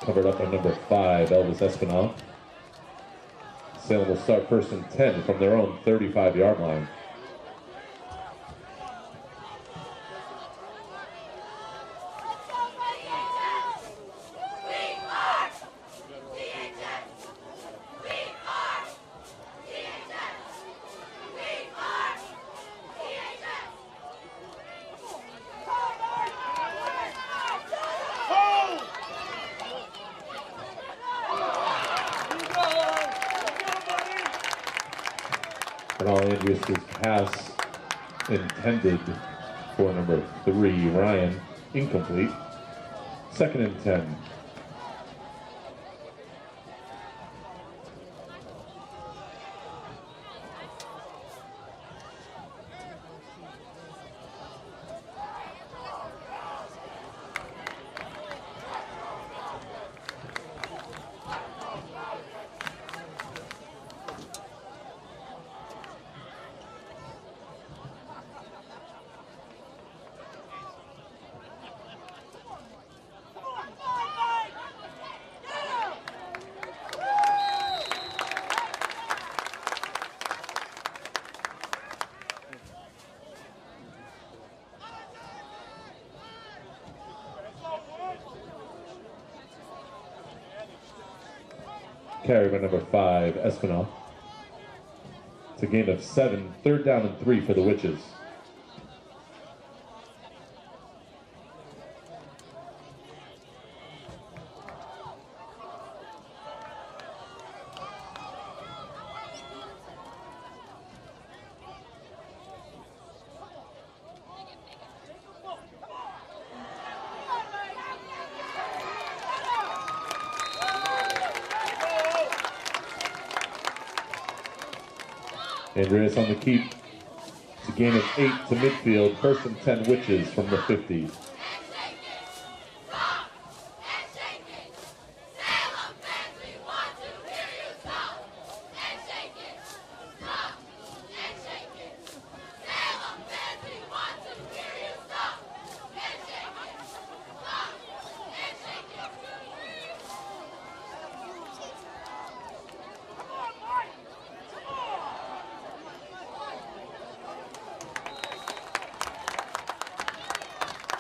covered up by number 5, Elvis Espinal. Salem will start first and 10 from their own 35-yard line. Andrews' pass intended for number 3, Ryan, incomplete. 2nd and 10. Carry by number 5, Espinal. It's a gain of 7, 3rd down and 3 for the Witches. Andreas on the keep. It's a gain of 8 to midfield. 1st and 10 Witches from the 50.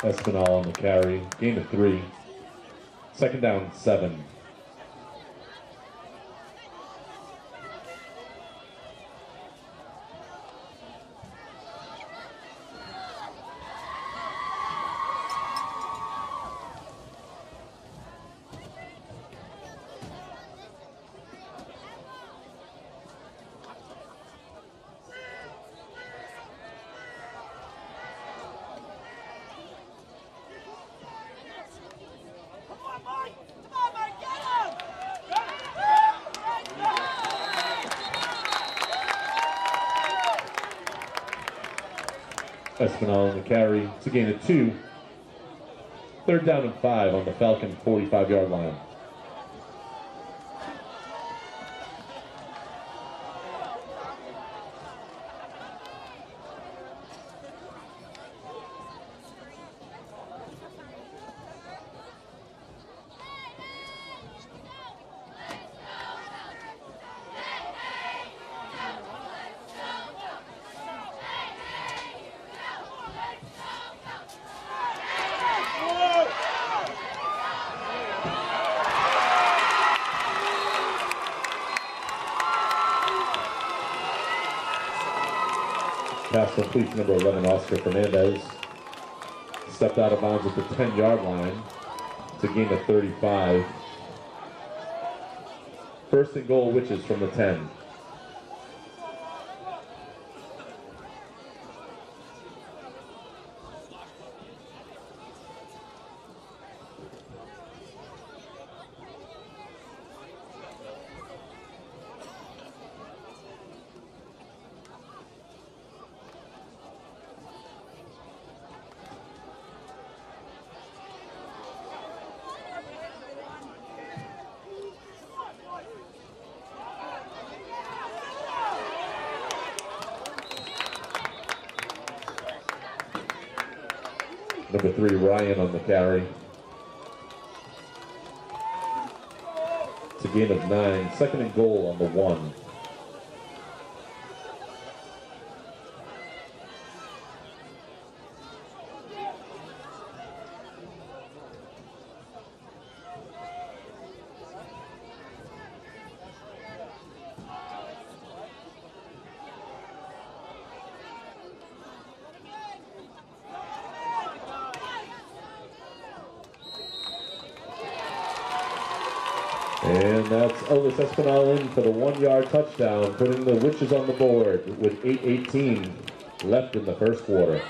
Espinal on the carry, gain of 3. 2nd down, 7. Espinal on the carry. It's a gain of 2. 3rd down and 5 on the Falcon 45-yard line. Pass complete to number 11, Oscar Fernandez. Stepped out of bounds at the 10-yard line. It's a gain of 35. 1st and goal, Witches from the 10. Number 3, Ryan on the carry. gain of 9. Second and goal on the 1. And that's Elvis Espinal in for the 1-yard touchdown, putting the Witches on the board with 8:18 left in the first quarter.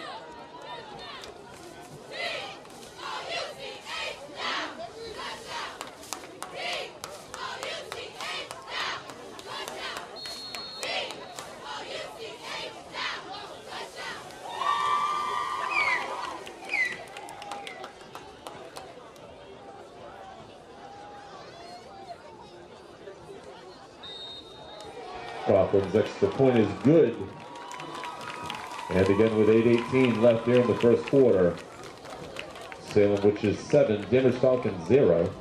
Crawford's extra point is good. And again with 8:18 left here in the first quarter. Salem Witches 7, Danvers Falcons 0.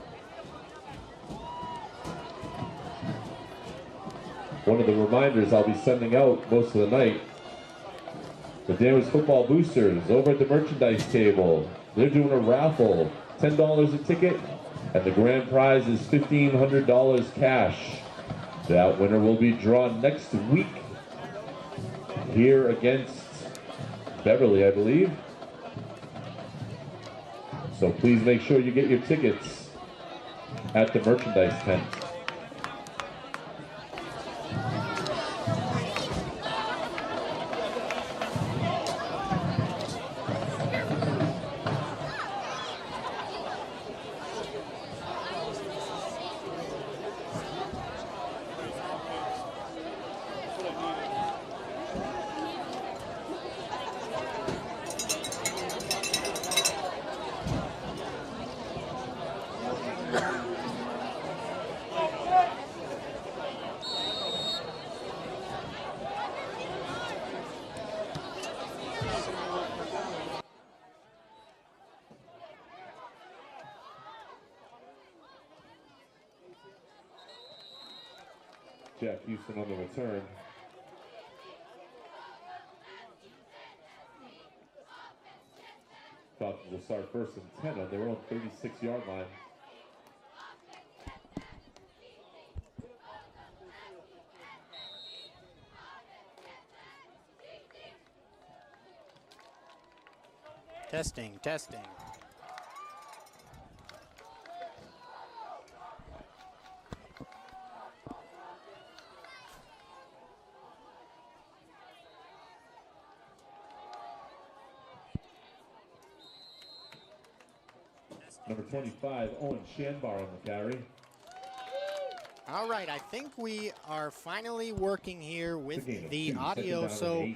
One of the reminders I'll be sending out most of the night. The Danvers football boosters over at the merchandise table. They're doing a raffle, $10 a ticket, and the grand prize is $1,500 cash. That winner will be drawn next week here against Beverly, I believe. So please make sure you get your tickets at the merchandise tent. Jack Houston on the return. Falcons will start first and 10 on their own 36-yard line. Testing, testing. Number 25, Owen Shanbar on the carry. All right, I think we are finally working here with the audio, so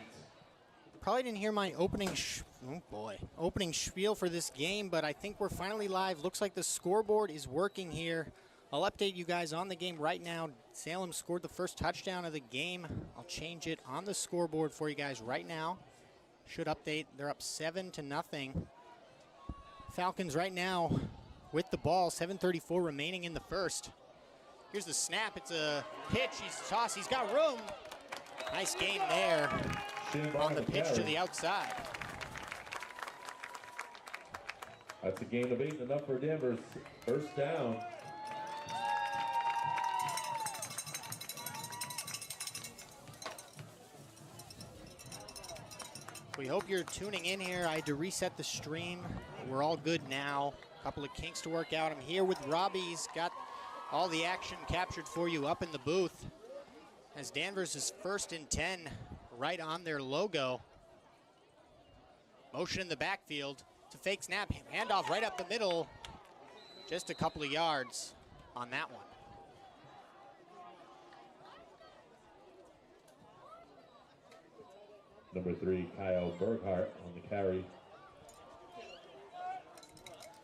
probably didn't hear my opening spiel for this game, but I think we're finally live. Looks like the scoreboard is working here. I'll update you guys on the game right now. Salem scored the first touchdown of the game. I'll change it on the scoreboard for you guys right now. Should update. They're up 7-0. Falcons right now with the ball, 7:34 remaining in the first. Here's the snap. It's a pitch. He's tossed. He's got room. Nice game there on the pitch to the outside. That's a gain of 8 enough for Danvers. First down. We hope you're tuning in here. I had to reset the stream. We're all good now. A couple of kinks to work out. I'm here with Robbie. He's got all the action captured for you up in the booth. As Danvers is 1st and 10 right on their logo. Motion in the backfield to fake snap. Handoff right up the middle. Just a couple of yards on that one. Number 3, Kyle Berghardt on the carry.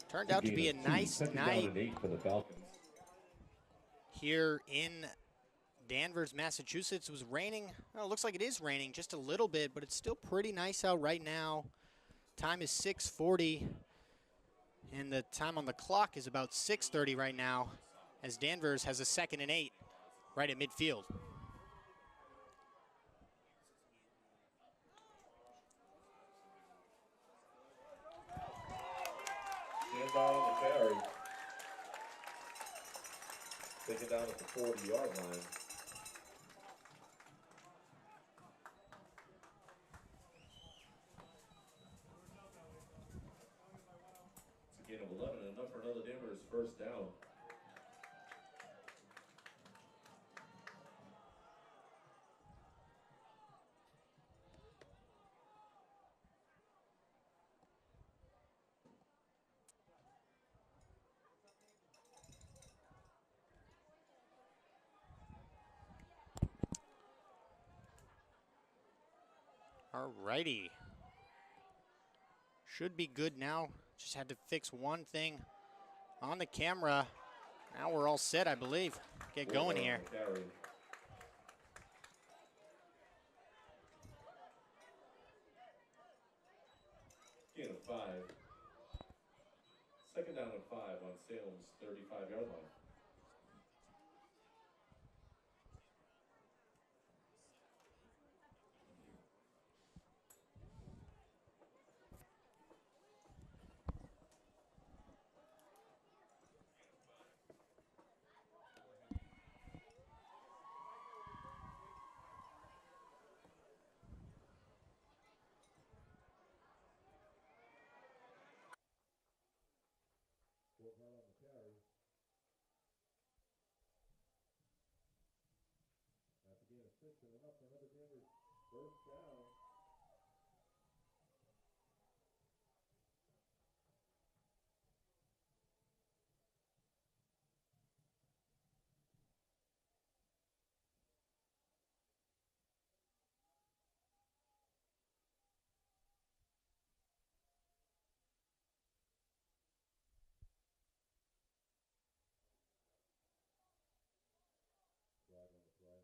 Turned out to be a nice night for the Falcons. Here in Danvers, Massachusetts. It was raining. Well, it looks like it is raining just a little bit, but it's still pretty nice out right now. Time is 6:40, and the time on the clock is about 6:30 right now. as Danvers has a 2nd and 8 right at midfield. Standby on the carry. Take it down at the 40-yard line. It's a gain of 11, enough for another Danvers first down. All righty. Should be good now. Just had to fix one thing on the camera. Now we're all set, I believe. Get going here. Gain of 5. 2nd down and 5 on Salem's 35-yard line. On the carry. That's a gain of 6 and enough for another Danvers first down. Flag on the play.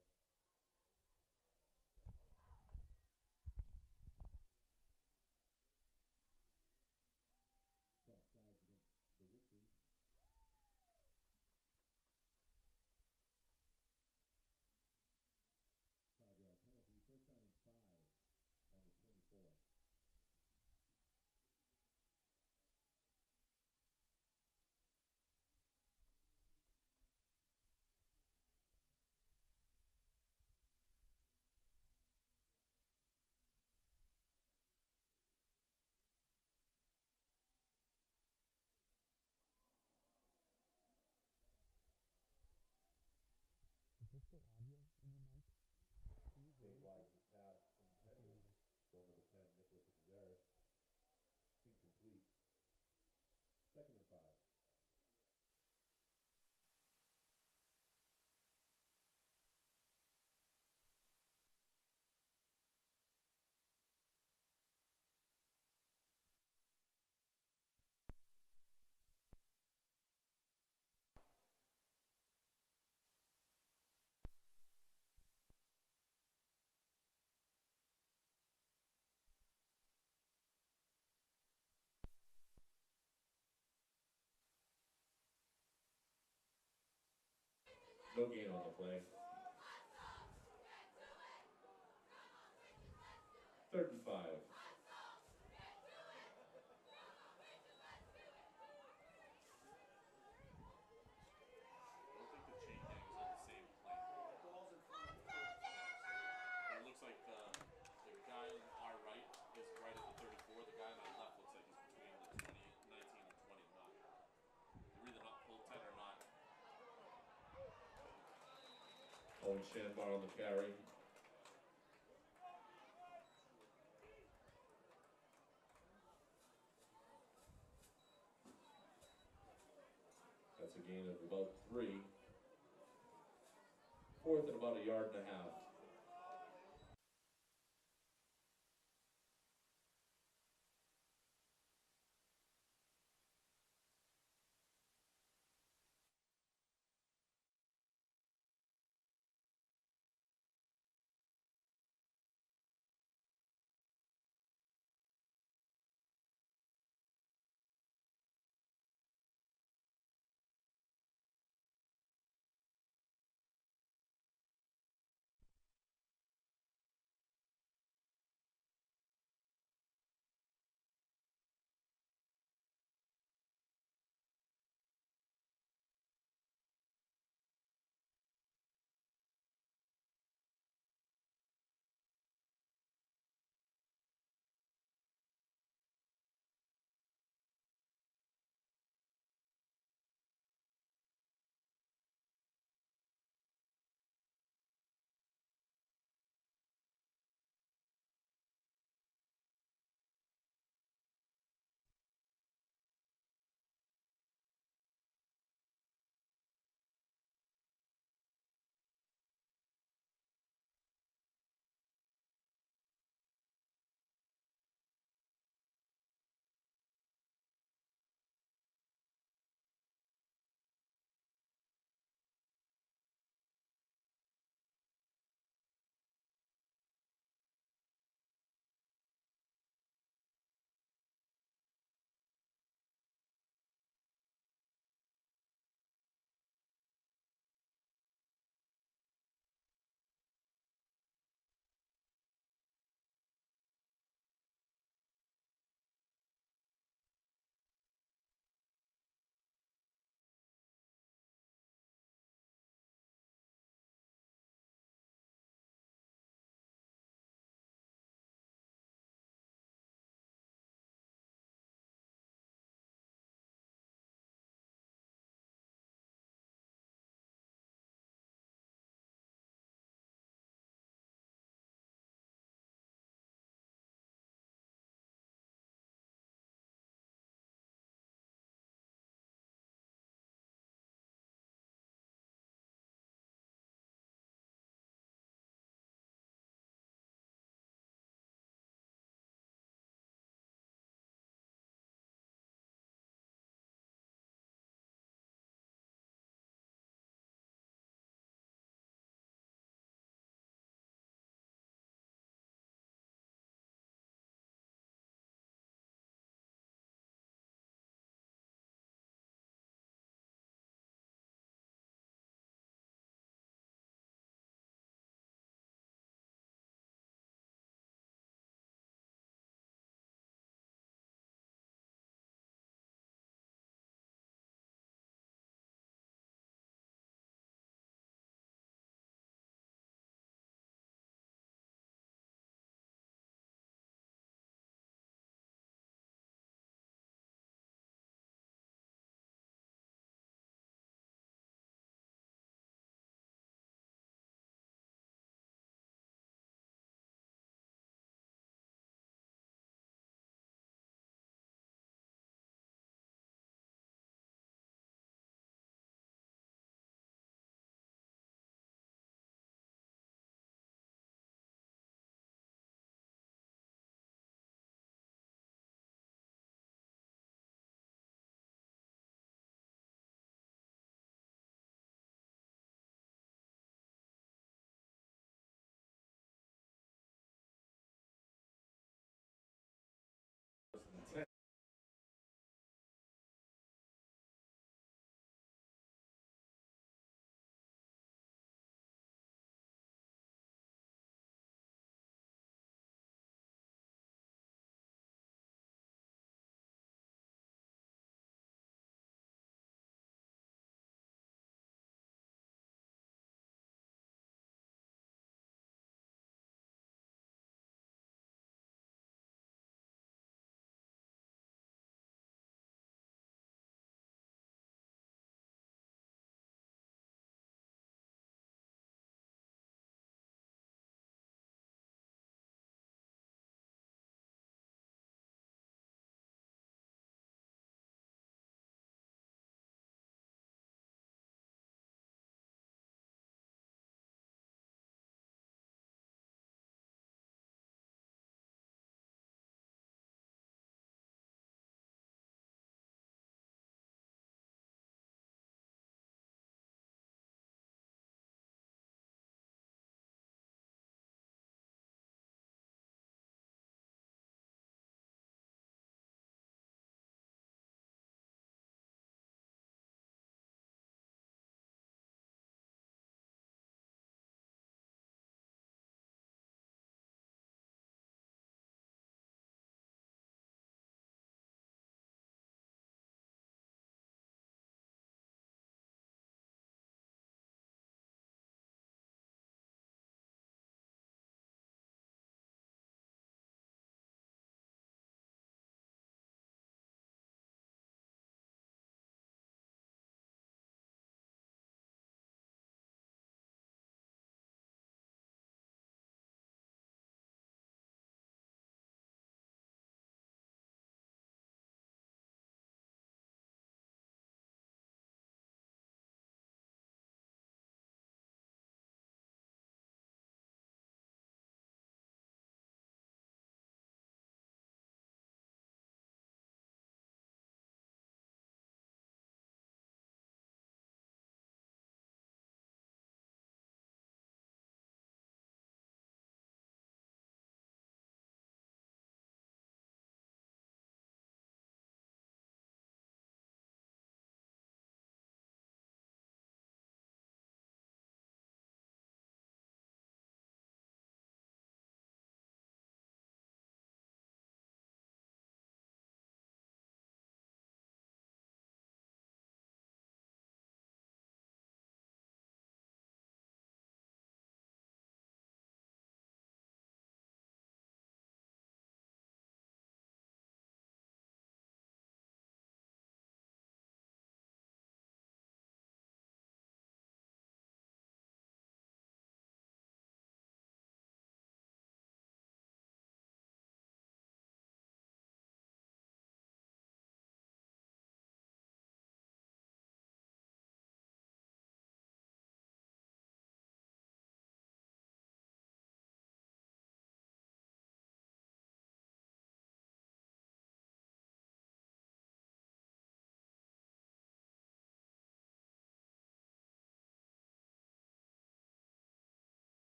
Offside against the Witches. 5-yard penalty. First down and 5 on the 24. State flags is passed intended. Goal number 10, Nicholas Xeris. Incomplete. 2nd and 5. No gain on the play. 3rd and 5. Owen Shanbar on the carry. That's a gain of about 3. 4th and about 1.5 yards.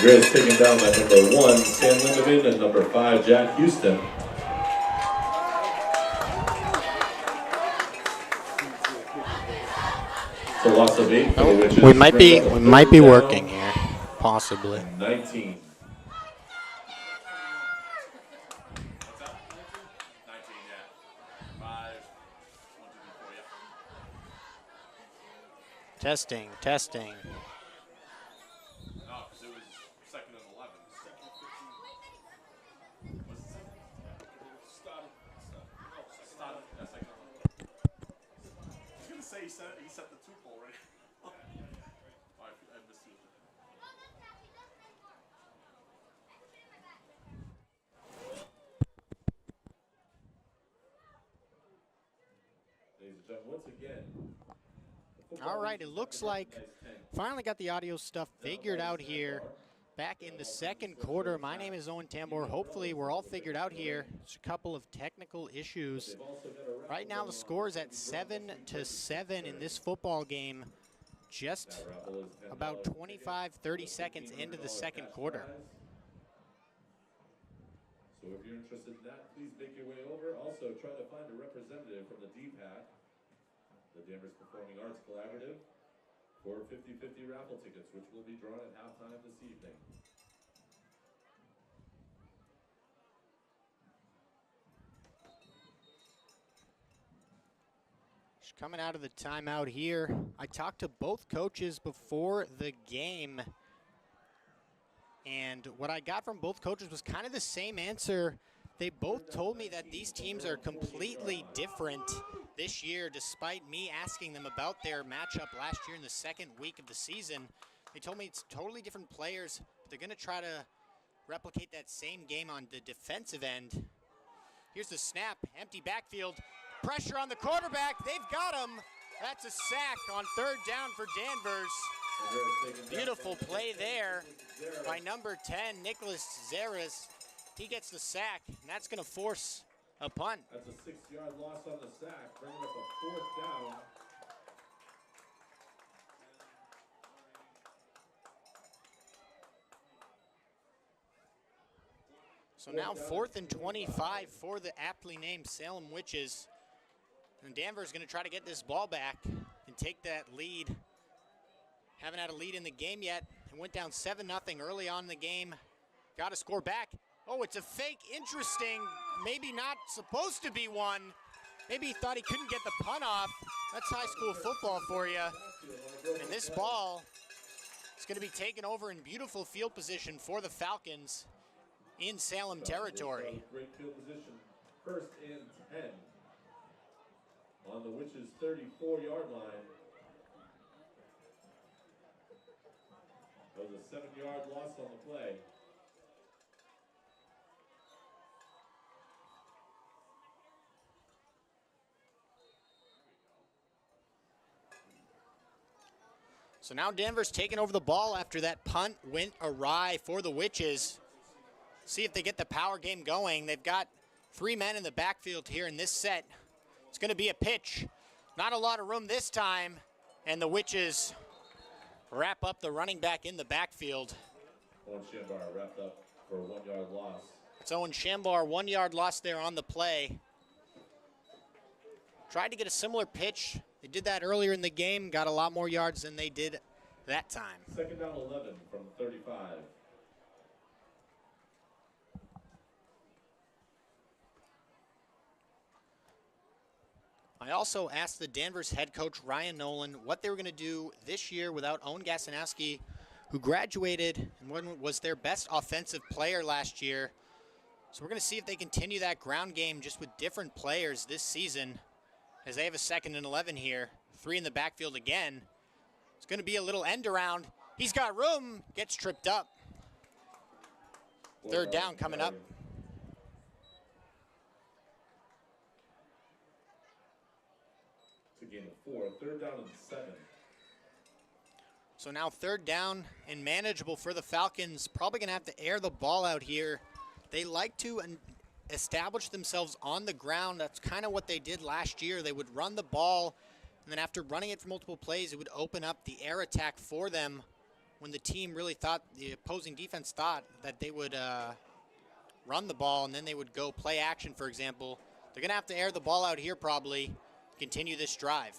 Grizz taking down that number 1, Stan Lindeman, and number 5, Jack Houston. It's a loss of 8 for the Witches. We might be working here, possibly. 19. Testing, testing. No, because it was 2nd and 11. Was it 2nd? Started. Yeah, 2nd and 11. I was going to say he set the 2 pole right. Oh, I missed it. Ladies and gentlemen, once again. All right, it looks like finally got the audio stuff figured out here. Back in the second quarter, my name is Owen Tambor. Hopefully we're all figured out here. Just a couple of technical issues. Right now the score is at 7-7 in this football game. Just about 25-30 seconds into the second quarter. So if you're interested in that, please make your way over. Also, try to find a representative from the DPAC, the Danvers Performing Arts Collaborative, for 50-50 raffle tickets, which will be drawn at halftime this evening. Just coming out of the timeout here. I talked to both coaches before the game, and what I got from both coaches was kind of the same answer. They both told me that these teams are completely different this year, despite me asking them about their matchup last year in the second week of the season. They told me it's totally different players, but they're going to try to replicate that same game on the defensive end. Here's the snap, empty backfield, pressure on the quarterback. They've got him. That's a sack on 3rd down for Danvers. Beautiful play there by number 10, Nicholas Zeres. He gets the sack, and that's going to force a punt. That's a 6-yard loss on the sack, bringing up a 4th down. So now 4th and 25 for the aptly named Salem Witches. And Danvers is going to try to get this ball back and take that lead. Haven't had a lead in the game yet. It went down 7-0 early on in the game. Got to score back. Oh, it's a fake. Interesting. Maybe not supposed to be one. Maybe he thought he couldn't get the punt off. That's high school football for you. And this ball is going to be taken over in beautiful field position for the Falcons in Salem territory. Great field position. 1st and 10 on the Witches' 34-yard line. That was a 7-yard loss on the play. So now Danvers taking over the ball after that punt went awry for the Witches. See if they get the power game going. They've got 3 men in the backfield here in this set. It's going to be a pitch. Not a lot of room this time. And the Witches wrap up the running back in the backfield. Owen Shambar wrapped up for a 1-yard loss. It's Owen Shambar, 1-yard loss there on the play. Tried to get a similar pitch. They did that earlier in the game, got a lot more yards than they did that time. 2nd down 11 from 35. I also asked the Danvers head coach, Ryan Nolan, what they were going to do this year without Owen Gasanowski, who graduated and was their best offensive player last year. So we're going to see if they continue that ground game just with different players this season, as they have a 2nd and 11 here. 3 in the backfield again. It's going to be a little end around. He's got room, gets tripped up. 3rd down coming up. It's a gain of 4. 3rd down and 7. So now 3rd down and manageable for the Falcons. Probably going to have to air the ball out here. They like to establish themselves on the ground. That's kind of what they did last year. They would run the ball, and then after running it for multiple plays, it would open up the air attack for them when the team really thought, the opposing defense thought that they would run the ball and then they would go play action, for example. They're going to have to air the ball out here probably, continue this drive.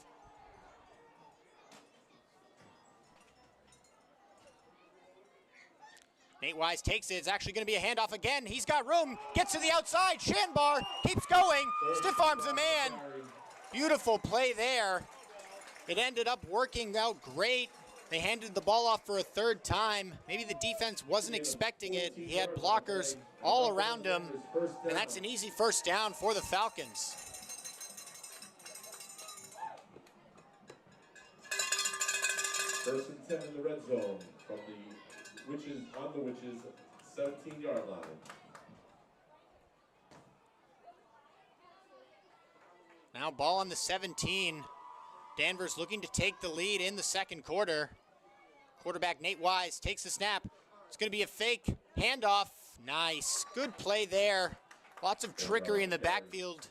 Nate Wise takes it. It's actually going to be a handoff again. He's got room. Gets to the outside. Shanbar keeps going. Stiff arms the man. Beautiful play there. It ended up working out great. They handed the ball off for a third time. Maybe the defense wasn't expecting it. He had blockers all around him. And that's an easy first down for the Falcons. First and 10 in the red zone from the Witches, on the Witches, 17-yard line. Now ball on the 17. Danvers looking to take the lead in the second quarter. Quarterback Nate Wise takes the snap. It's going to be a fake handoff. Nice. Good play there. Lots of trickery in the backfield.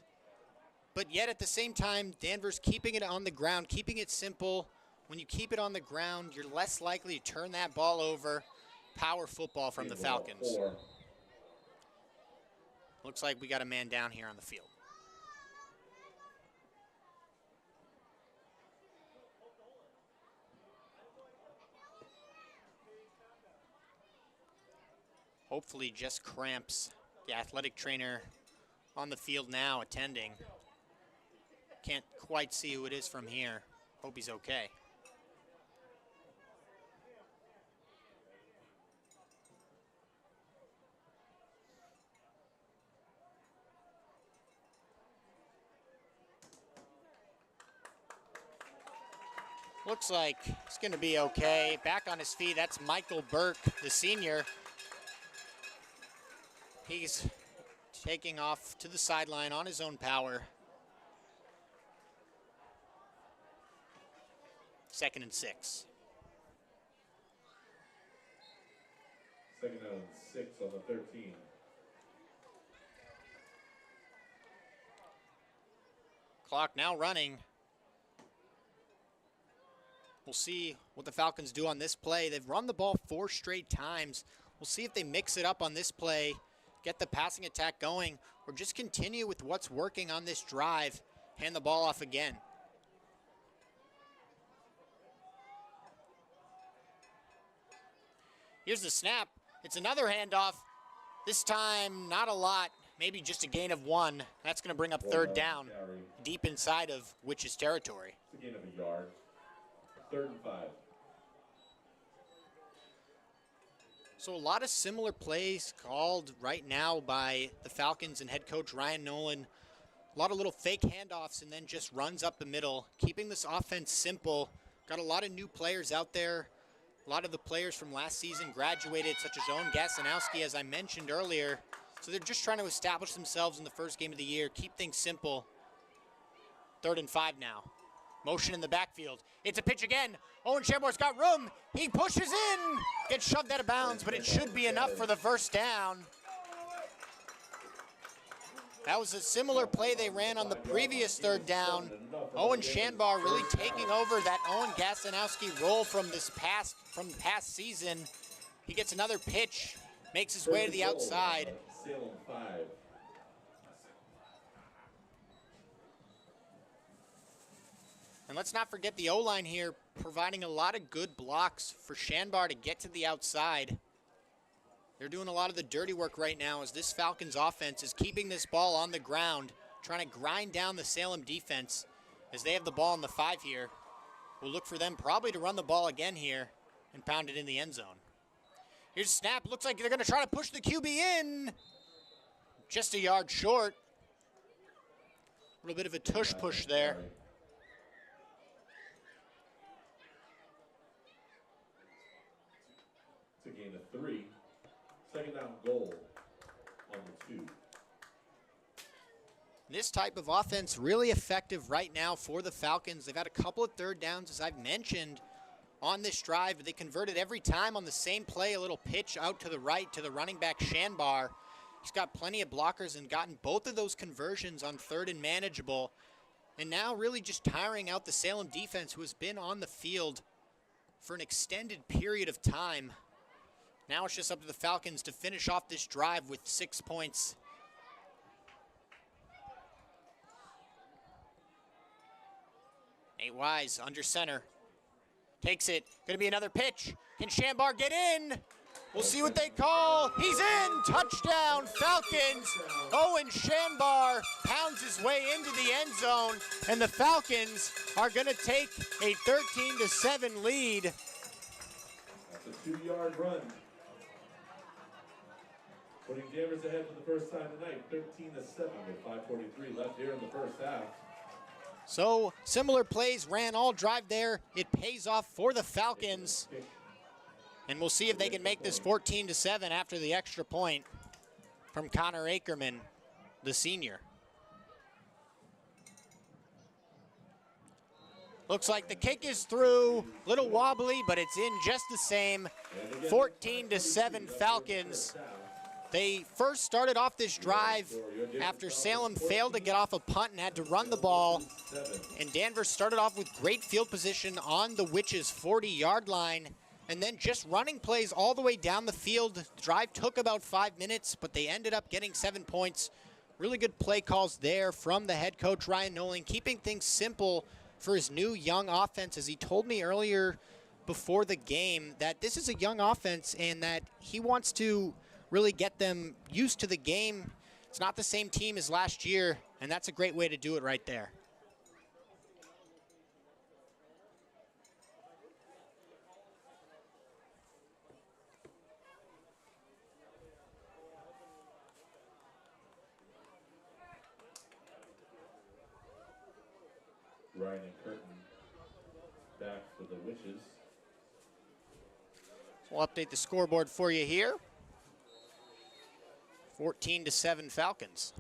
But yet at the same time, Danvers keeping it on the ground, keeping it simple. When you keep it on the ground, you're less likely to turn that ball over. Power football from the Falcons. Looks like we got a man down here on the field. Hopefully just cramps. The athletic trainer on the field now attending. Can't quite see who it is from here. Hope he's okay. Looks like it's going to be okay. Back on his feet, that's Michael Burke, the senior. He's taking off to the sideline on his own power. 2nd and 6. 2nd and 6 on the 13. Clock now running. We'll see what the Falcons do on this play. They've run the ball 4 straight times. We'll see if they mix it up on this play, get the passing attack going, or just continue with what's working on this drive, hand the ball off again. Here's the snap. It's another handoff. This time, not a lot, maybe just a gain of 1. That's going to bring up 3rd down, deep inside of Witches territory. It's a gain of a yard. 3rd and 5. So a lot of similar plays called right now by the Falcons and head coach Ryan Nolan. A lot of little fake handoffs and then just runs up the middle, keeping this offense simple. Got a lot of new players out there. A lot of the players from last season graduated, such as Owen Gasanowski, as I mentioned earlier. So they're just trying to establish themselves in the first game of the year, keep things simple. 3rd and 5 now. Motion in the backfield. It's a pitch again. Owen Shambor's got room. He pushes in. Gets shoved out of bounds, but it should be enough for the first down. That was a similar play they ran on the previous 3rd down. Owen Shambar really taking over that Owen Gasanowski role from past season. He gets another pitch, makes his way to the outside. Salem 5. And let's not forget the O-line here providing a lot of good blocks for Shanbar to get to the outside. They're doing a lot of the dirty work right now as this Falcons offense is keeping this ball on the ground, trying to grind down the Salem defense as they have the ball in the 5 here. We'll look for them probably to run the ball again here and pound it in the end zone. Here's a snap. Looks like they're going to try to push the QB in. Just a yard short. A little bit of a tush push there. To gain a 3. 2nd down goal on the 2. This type of offense really effective right now for the Falcons. They've had a couple of 3rd downs, as I've mentioned, on this drive. They converted every time on the same play, a little pitch out to the right to the running back Shanbar. He's got plenty of blockers and gotten both of those conversions on 3rd and manageable. And now really just tiring out the Salem defense, who has been on the field for an extended period of time. Now it's just up to the Falcons to finish off this drive with 6 points. Nate Wise under center. Takes it. Going to be another pitch. Can Shambar get in? We'll see what they call. He's in. Touchdown, Falcons. Owen Shambar pounds his way into the end zone, and the Falcons are going to take a 13-7 lead. That's a 2-yard run. Putting Danvers ahead for the first time tonight, 13-7 with 5:43 left here in the first half. So similar plays ran all drive there. It pays off for the Falcons. And we'll see if they can make this 14-7 after the extra point from Connor Akerman, the senior. Looks like the kick is through, little wobbly, but it's in just the same. 14-7 Falcons. They first started off this drive after Salem failed to get off a punt and had to run the ball. And Danvers started off with great field position on the Witches' 40-yard line. And then just running plays all the way down the field. The drive took about 5 minutes, but they ended up getting 7 points. Really good play calls there from the head coach, Ryan Nolan, keeping things simple for his new young offense. As he told me earlier before the game that this is a young offense and that he wants to really get them used to the game. It's not the same team as last year, and that's a great way to do it right there. Ryan and Curtin back for the Witches. We'll update the scoreboard for you here. 14-7 Falcons.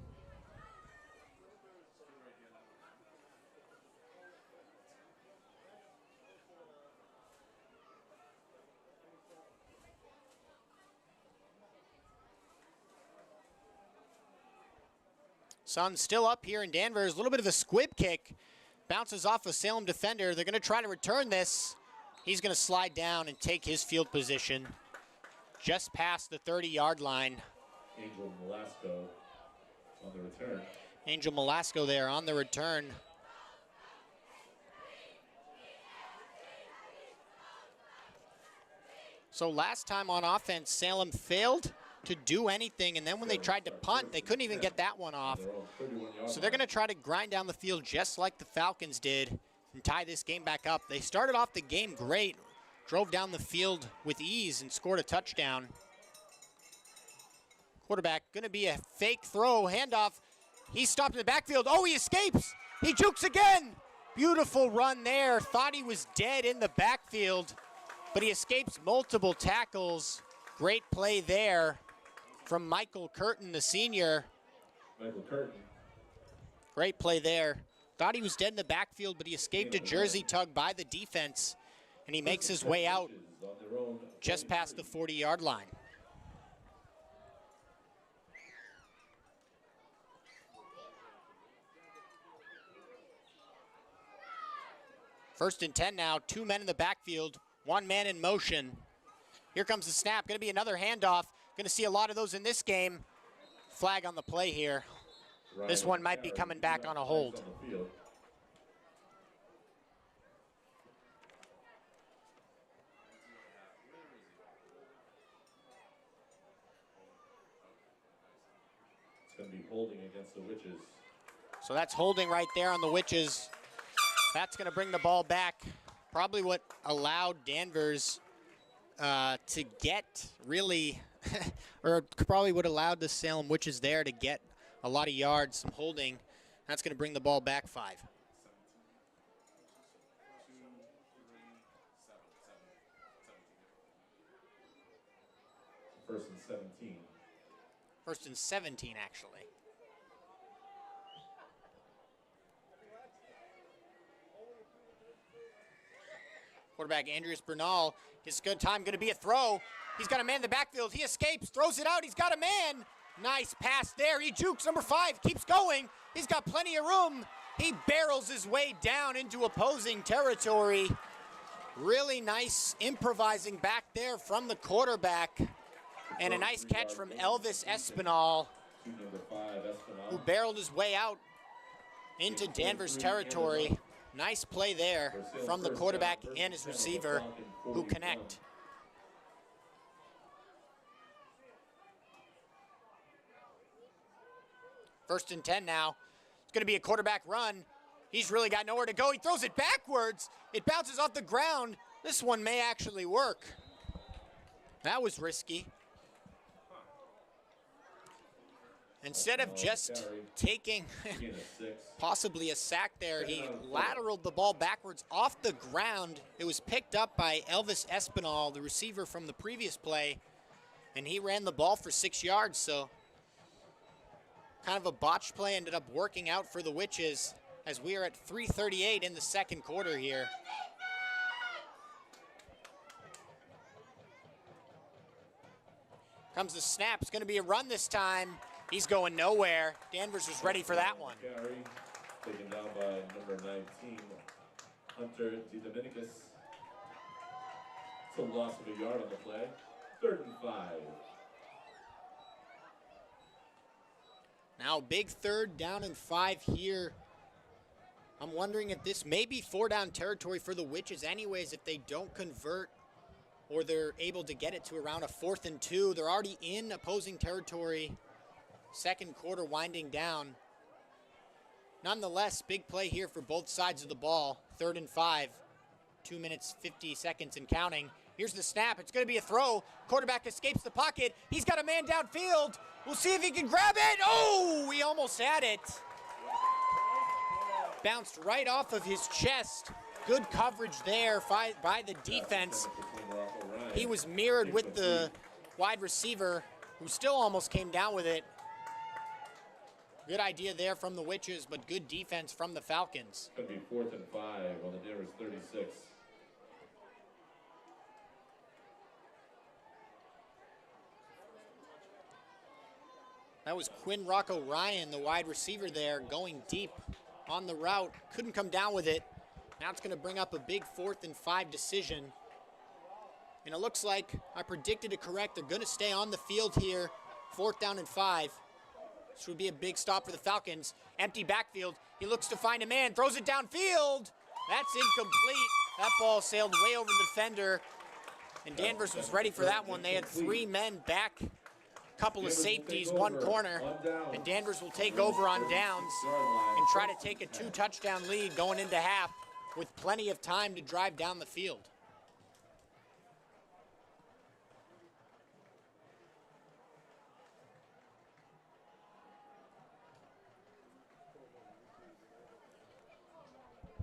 Sun's still up here in Danvers. A little bit of a squib kick. Bounces off a Salem defender. They're going to try to return this. He's going to slide down and take his field position just past the 30-yard line. Angel Malasco on the return. Angel Malasco there on the return. So last time on offense, Salem failed to do anything, and then when they tried to punt, they couldn't even get that one off. So they're going to try to grind down the field just like the Falcons did and tie this game back up. They started off the game great, drove down the field with ease and scored a touchdown. Quarterback going to be a fake throw, handoff. He's stopped in the backfield. Oh, he escapes. He jukes again. Beautiful run there. Thought he was dead in the backfield, but he escapes multiple tackles. Great play there from Michael Curtin, the senior. Michael Curtin. Great play there. Thought he was dead in the backfield, but he escaped a jersey tug by the defense, and he makes his way out just past the 40-yard line. First and 10 now, 2 men in the backfield, 1 man in motion. Here comes the snap, gonna be another handoff. Gonna see a lot of those in this game. Flag on the play here. This one might be coming back on a hold. It's gonna be holding against the Witches. So that's holding right there on the Witches. That's going to bring the ball back. Probably what allowed Danvers to get really, or probably what allowed the Salem Witches there to get a lot of yards, some holding. That's going to bring the ball back 5. First and 17. First and 17, actually. Quarterback Andreas Bernal, his good time going to be a throw. He's got a man in the backfield. He escapes, throws it out. He's got a man. Nice pass there. He jukes number 5, keeps going. He's got plenty of room. He barrels his way down into opposing territory. Really nice improvising back there from the quarterback. And a nice catch from Elvis Espinal, who barreled his way out into Danvers territory. Nice play there from the quarterback and his receiver who connect. First and 10 now. It's going to be a quarterback run. He's really got nowhere to go. He throws it backwards. It bounces off the ground. This one may actually work. That was risky. Instead of just taking possibly a sack there, he lateraled the ball backwards off the ground. It was picked up by Elvis Espinal, the receiver from the previous play, and he ran the ball for 6 yards. So kind of a botched play ended up working out for the Witches as we are at 3:38 in the second quarter here. Comes the snap. It's going to be a run this time. He's going nowhere. Danvers was ready for that one. Carry, taken down by number 19, Hunter DeDominicus. It's a loss of a yard on the play. 3rd and 5. Now big 3rd down and 5 here. I'm wondering if this may be 4-down territory for the Witches anyways if they don't convert or they're able to get it to around a 4th and 2. They're already in opposing territory. Second quarter winding down. Nonetheless, big play here for both sides of the ball. 3rd and 5. 2 minutes, 50 seconds and counting. Here's the snap. It's going to be a throw. Quarterback escapes the pocket. He's got a man downfield. We'll see if he can grab it. Oh, he almost had it. Bounced right off of his chest. Good coverage there by the defense. He was mirrored with the wide receiver, who still almost came down with it. Good idea there from the Witches, but good defense from the Falcons. It's going to be 4th and 5 on the Danvers 36. That was Quinn Rocco Ryan, the wide receiver there, going deep on the route. Couldn't come down with it. Now it's going to bring up a big 4th and 5 decision. And it looks like I predicted it correct. They're going to stay on the field here. 4th down and 5. This would be a big stop for the Falcons. Empty backfield. He looks to find a man. Throws it downfield. That's incomplete. That ball sailed way over the defender. And Danvers was ready for that one. They had 3 men back. Couple of safeties, 1 corner. And Danvers will take over on downs and try to take a 2-touchdown lead going into half with plenty of time to drive down the field.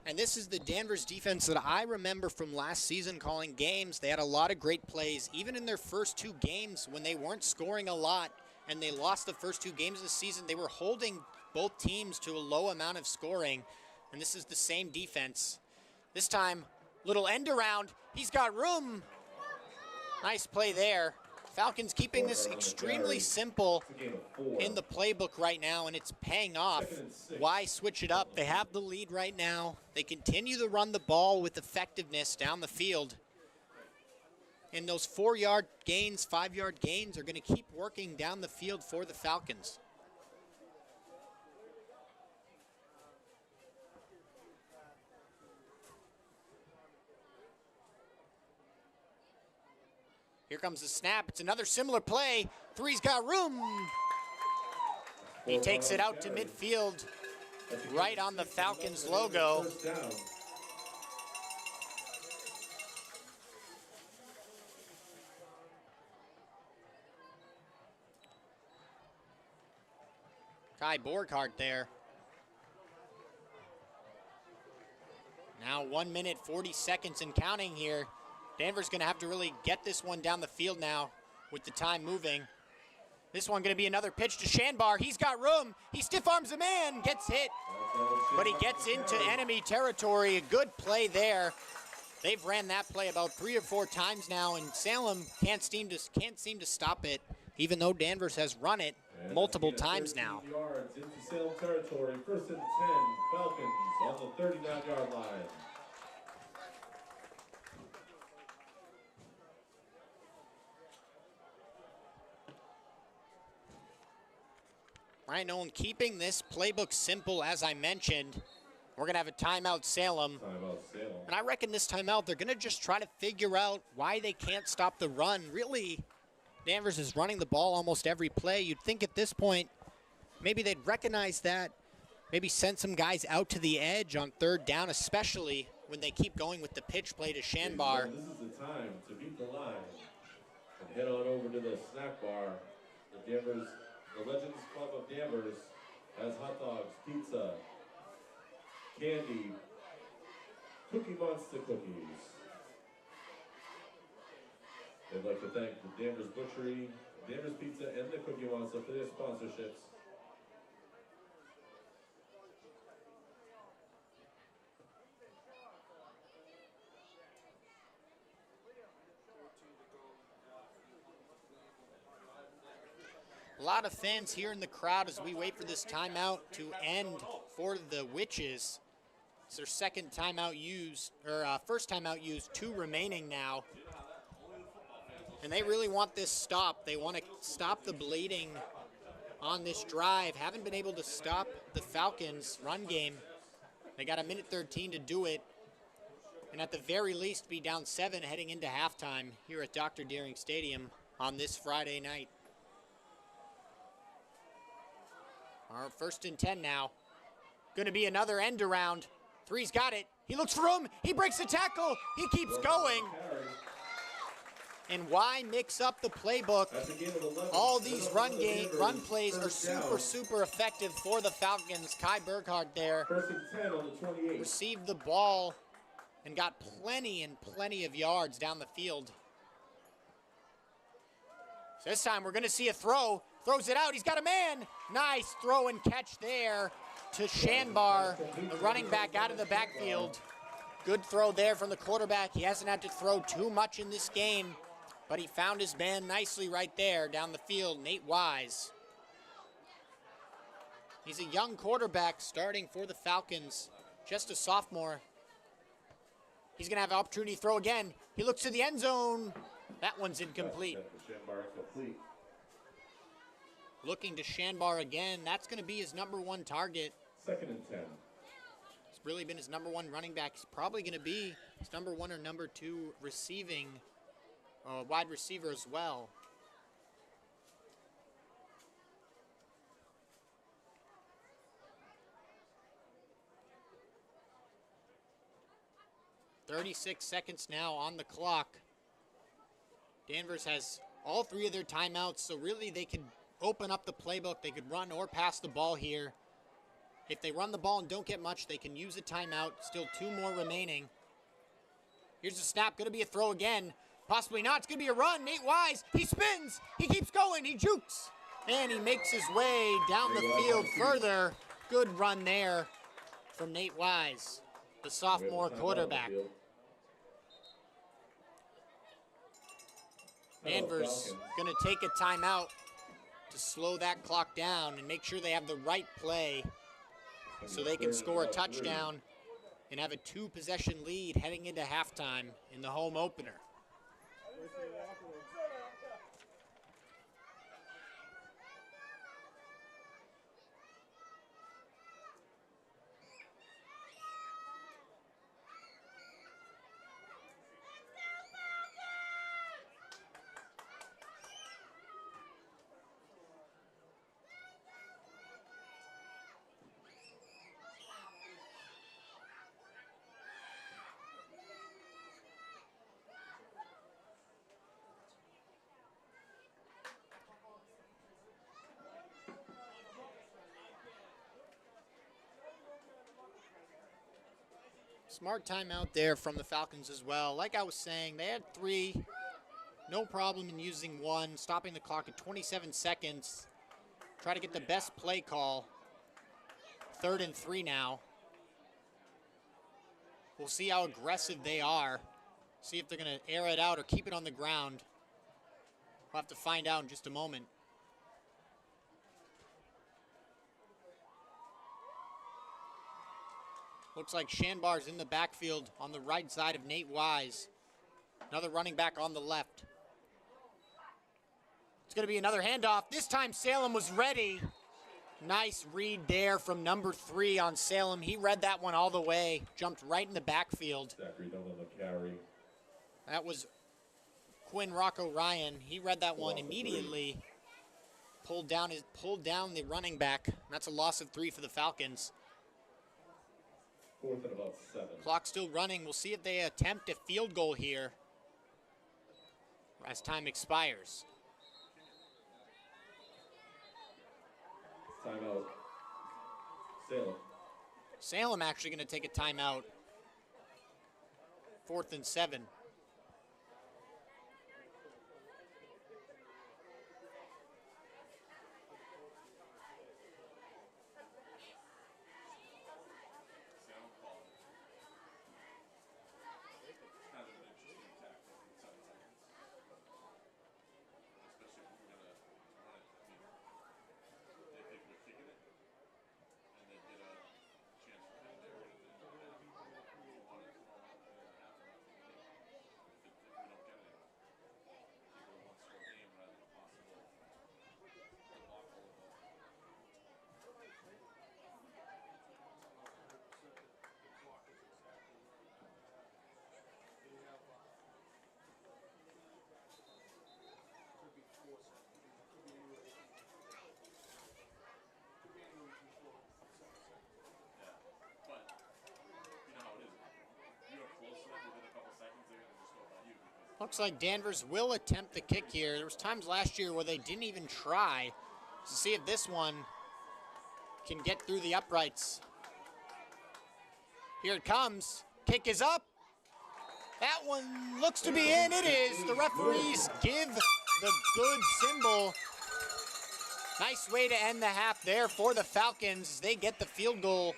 And this is the Danvers defense that I remember from last season calling games. They had a lot of great plays, even in their first 2 games when they weren't scoring a lot and they lost the first 2 games of the season. They were holding both teams to a low amount of scoring, and this is the same defense. This time, little end around. He's got room. Nice play there. Falcons keeping this extremely simple in the playbook right now, and it's paying off. Why switch it up? They have the lead right now. They continue to run the ball with effectiveness down the field. And those 4-yard gains, 5-yard gains are going to keep working down the field for the Falcons. Here comes the snap. It's another similar play. 3's got room. He takes it out to midfield, right on the Falcons logo. Kai Borghardt there. Now 1 minute, 40 seconds and counting here. Danvers going to have to really get this one down the field now with the time moving. This one going to be another pitch to Shanbar. He's got room. He stiff arms a man, gets hit, but he gets into enemy territory. A good play there. They've ran that play about 3 or 4 times now, and Salem can't seem to stop it, even though Danvers has run it multiple times now. Yards into Salem territory. 1st and 10. Falcons on the 39-yard line. All right, Nolan, keeping this playbook simple, as I mentioned, we're going to have a timeout Salem. And I reckon this timeout, they're going to just try to figure out why they can't stop the run. Really, Danvers is running the ball almost every play. You'd think at this point, maybe they'd recognize that, maybe send some guys out to the edge on third down, especially when they keep going with the pitch play to Shanbar. This is the time to beat the line and head on over to the snack bar. The Legends Club of Danvers has hot dogs, pizza, candy, Cookie Monster cookies. They'd like to thank the Danvers Butchery, Danvers Pizza, and the Cookie Monster for their sponsorships. A lot of fans here in the crowd as we wait for this timeout to end for the Witches. It's their second timeout used, or first timeout used, 2 remaining now. And they really want this stop. They want to stop the bleeding on this drive. Haven't been able to stop the Falcons' run game. They got a minute 13 to do it. And at the very least be down 7 heading into halftime here at Dr. Deering Stadium on this Friday night. Our 1st and 10 now. Going to be another end around. 3's got it. He looks for him. He breaks the tackle. He keeps going. And why mix up the playbook? All these run plays are super effective for the Falcons. Kai Burkhardt there 1st and 10 on the 28. received the ball and got plenty of yards down the field. So this time we're going to see a throw. Throws it out. He's got a man. Nice throw and catch there to Shanbar, the running back out of the backfield. Good throw there from the quarterback. He hasn't had to throw too much in this game, but he found his man nicely right there down the field, Nate Wise. He's a young quarterback starting for the Falcons, just a sophomore. He's going to have an opportunity to throw again. He looks to the end zone. That one's incomplete. Looking to Shanbar again. That's going to be his number 1 target. 2nd and 10. He's really been his number 1 running back. He's probably going to be his number 1 or number 2 receiving wide receiver as well. .36 seconds now on the clock. Danvers has all 3 of their timeouts, so really they could open up the playbook. They could run or pass the ball here. If they run the ball and don't get much, they can use a timeout. Still 2 more remaining. Here's the snap. Going to be a throw again. Possibly not. It's going to be a run. Nate Wise. He spins. He keeps going. He jukes. And he makes his way down the field further. Good run there from Nate Wise, the sophomore quarterback. Danvers going to take a timeout to slow that clock down and make sure they have the right play so they can score a touchdown and have a 2-possession lead heading into halftime in the home opener. Smart timeout there from the Falcons as well. Like I was saying, they had 3. No problem in using 1. Stopping the clock at 27 seconds. Try to get the best play call. 3rd and 3 now. We'll see how aggressive they are. See if they're going to air it out or keep it on the ground. We'll have to find out in just a moment. Looks like Shanbar's in the backfield on the right side of Nate Wise. Another running back on the left. It's going to be another handoff. This time Salem was ready. Nice read there from number 3 on Salem. He read that one all the way, jumped right in the backfield. Zachary don't on the carry. That was Quinn Rocco Ryan. He read that one immediately, pulled down the running back. That's a loss of 3 for the Falcons. 4th and about 7. Clock still running. We'll see if they attempt a field goal here as time expires. Timeout. Salem. Salem actually going to take a timeout. 4th and 7. Looks like Danvers will attempt the kick here. There was times last year where they didn't even try to see if this one can get through the uprights. Here it comes. Kick is up. That one looks to be in. It is. The referees give the good symbol. Nice way to end the half there for the Falcons. They get the field goal.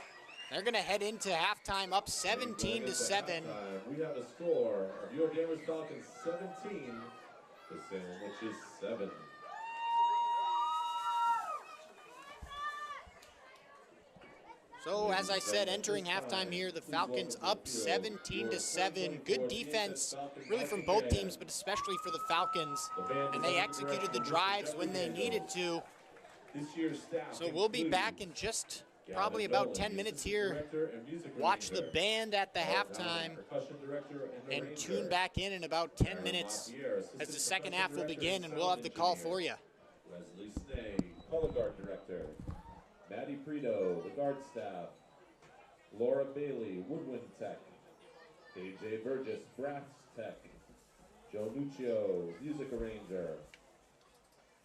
They're going to head into halftime up 17-7. We have a score of your Danvers Falcons 17 to Salem, which is 7. So as I said, entering halftime here, the Falcons up 17-7. Good defense, really from both teams, but especially for the Falcons. And they executed the drives when they needed to. So we'll be back in just probably about 10 minutes here. Watch the band at the halftime and tune back in about 10 minutes as the second half will begin, and we'll have the call for you. Leslie Snay, color guard director. Maddie Prito, the guard staff. Laura Bailey, woodwind tech. AJ Burgess, brass tech. Joe Nuccio, music arranger.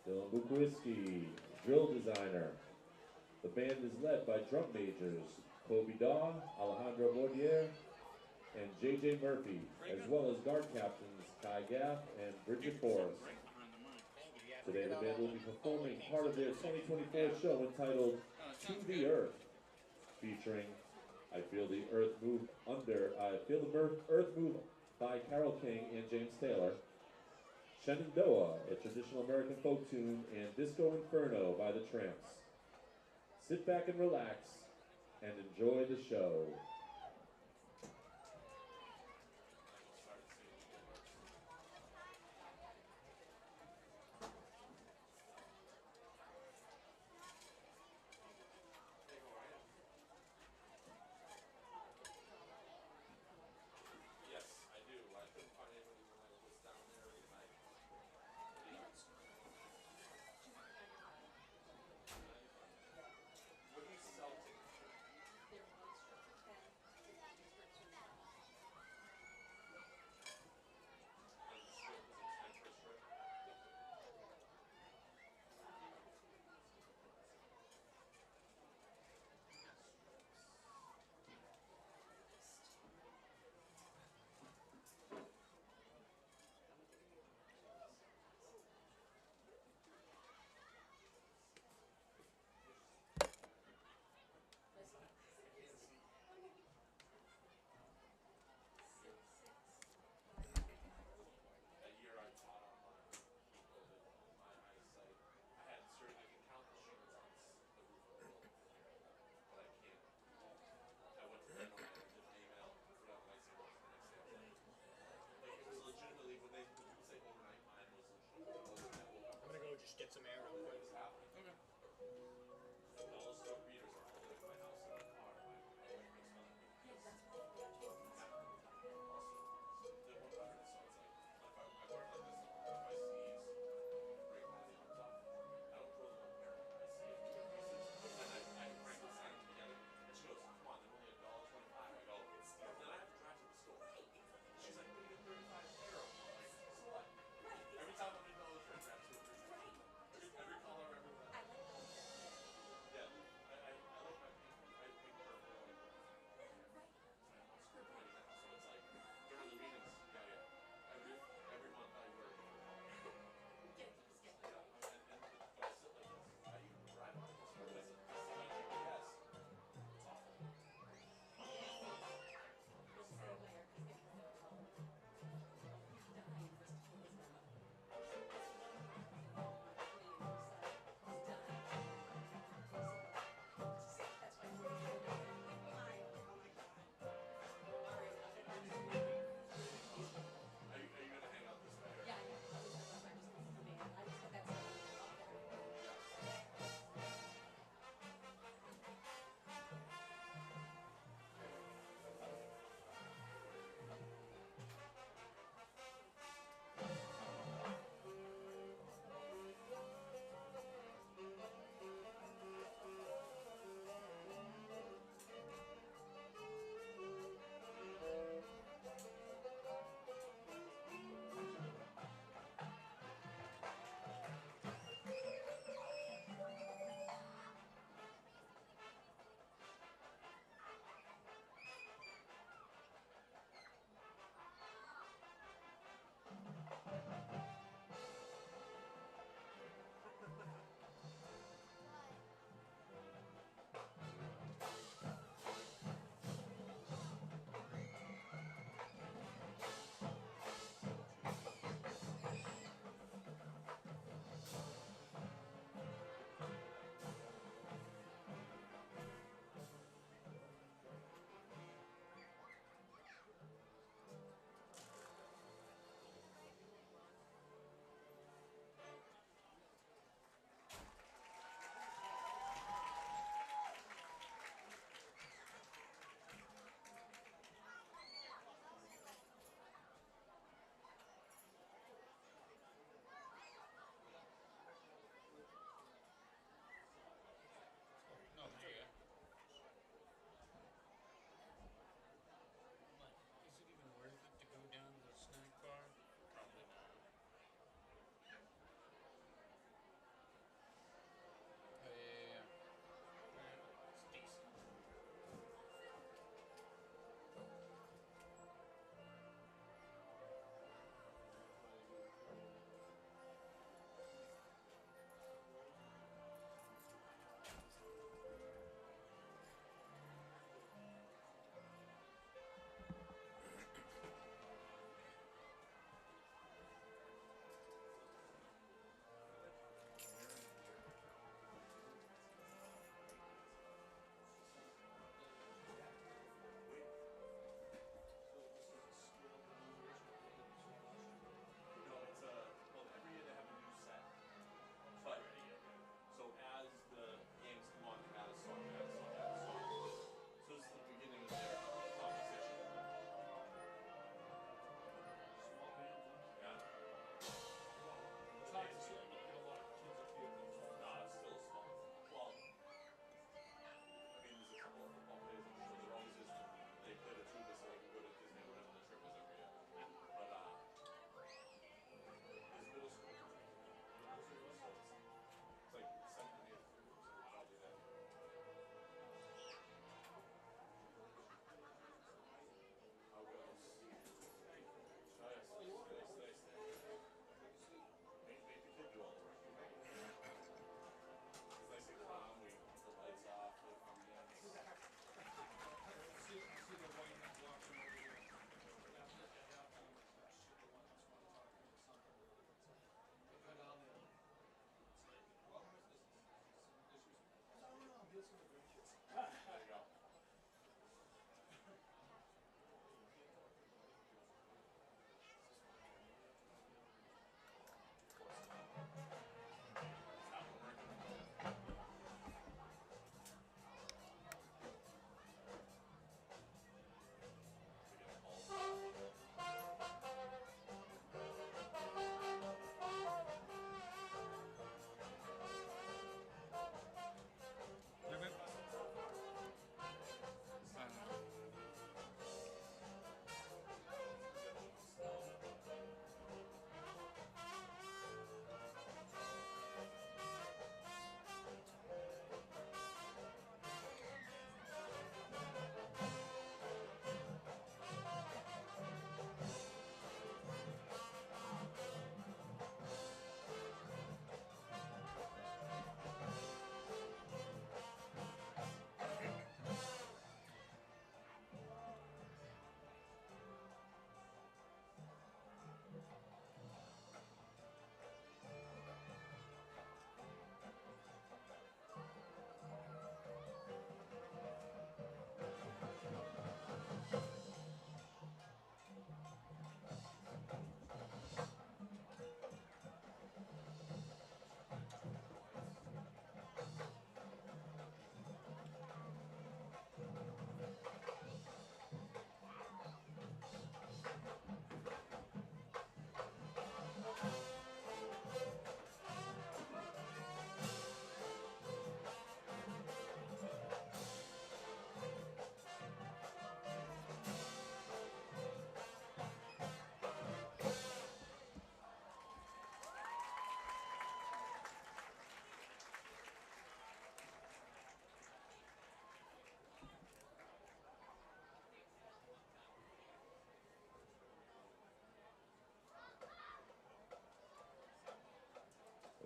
Dylan Bukwiski, drill designer. The band is led by drum majors Kobe Daw, Alejandro Bordier, and J.J. Murphy, as well as guard captains Kai Gaff and Bridget Forrest. Today the band will be performing part of their 2024 show entitled To the Earth, featuring I Feel the Earth Move by Carole King and James Taylor, Shenandoah, a traditional American folk tune, and Disco Inferno by the Tramps. Sit back and relax and enjoy the show.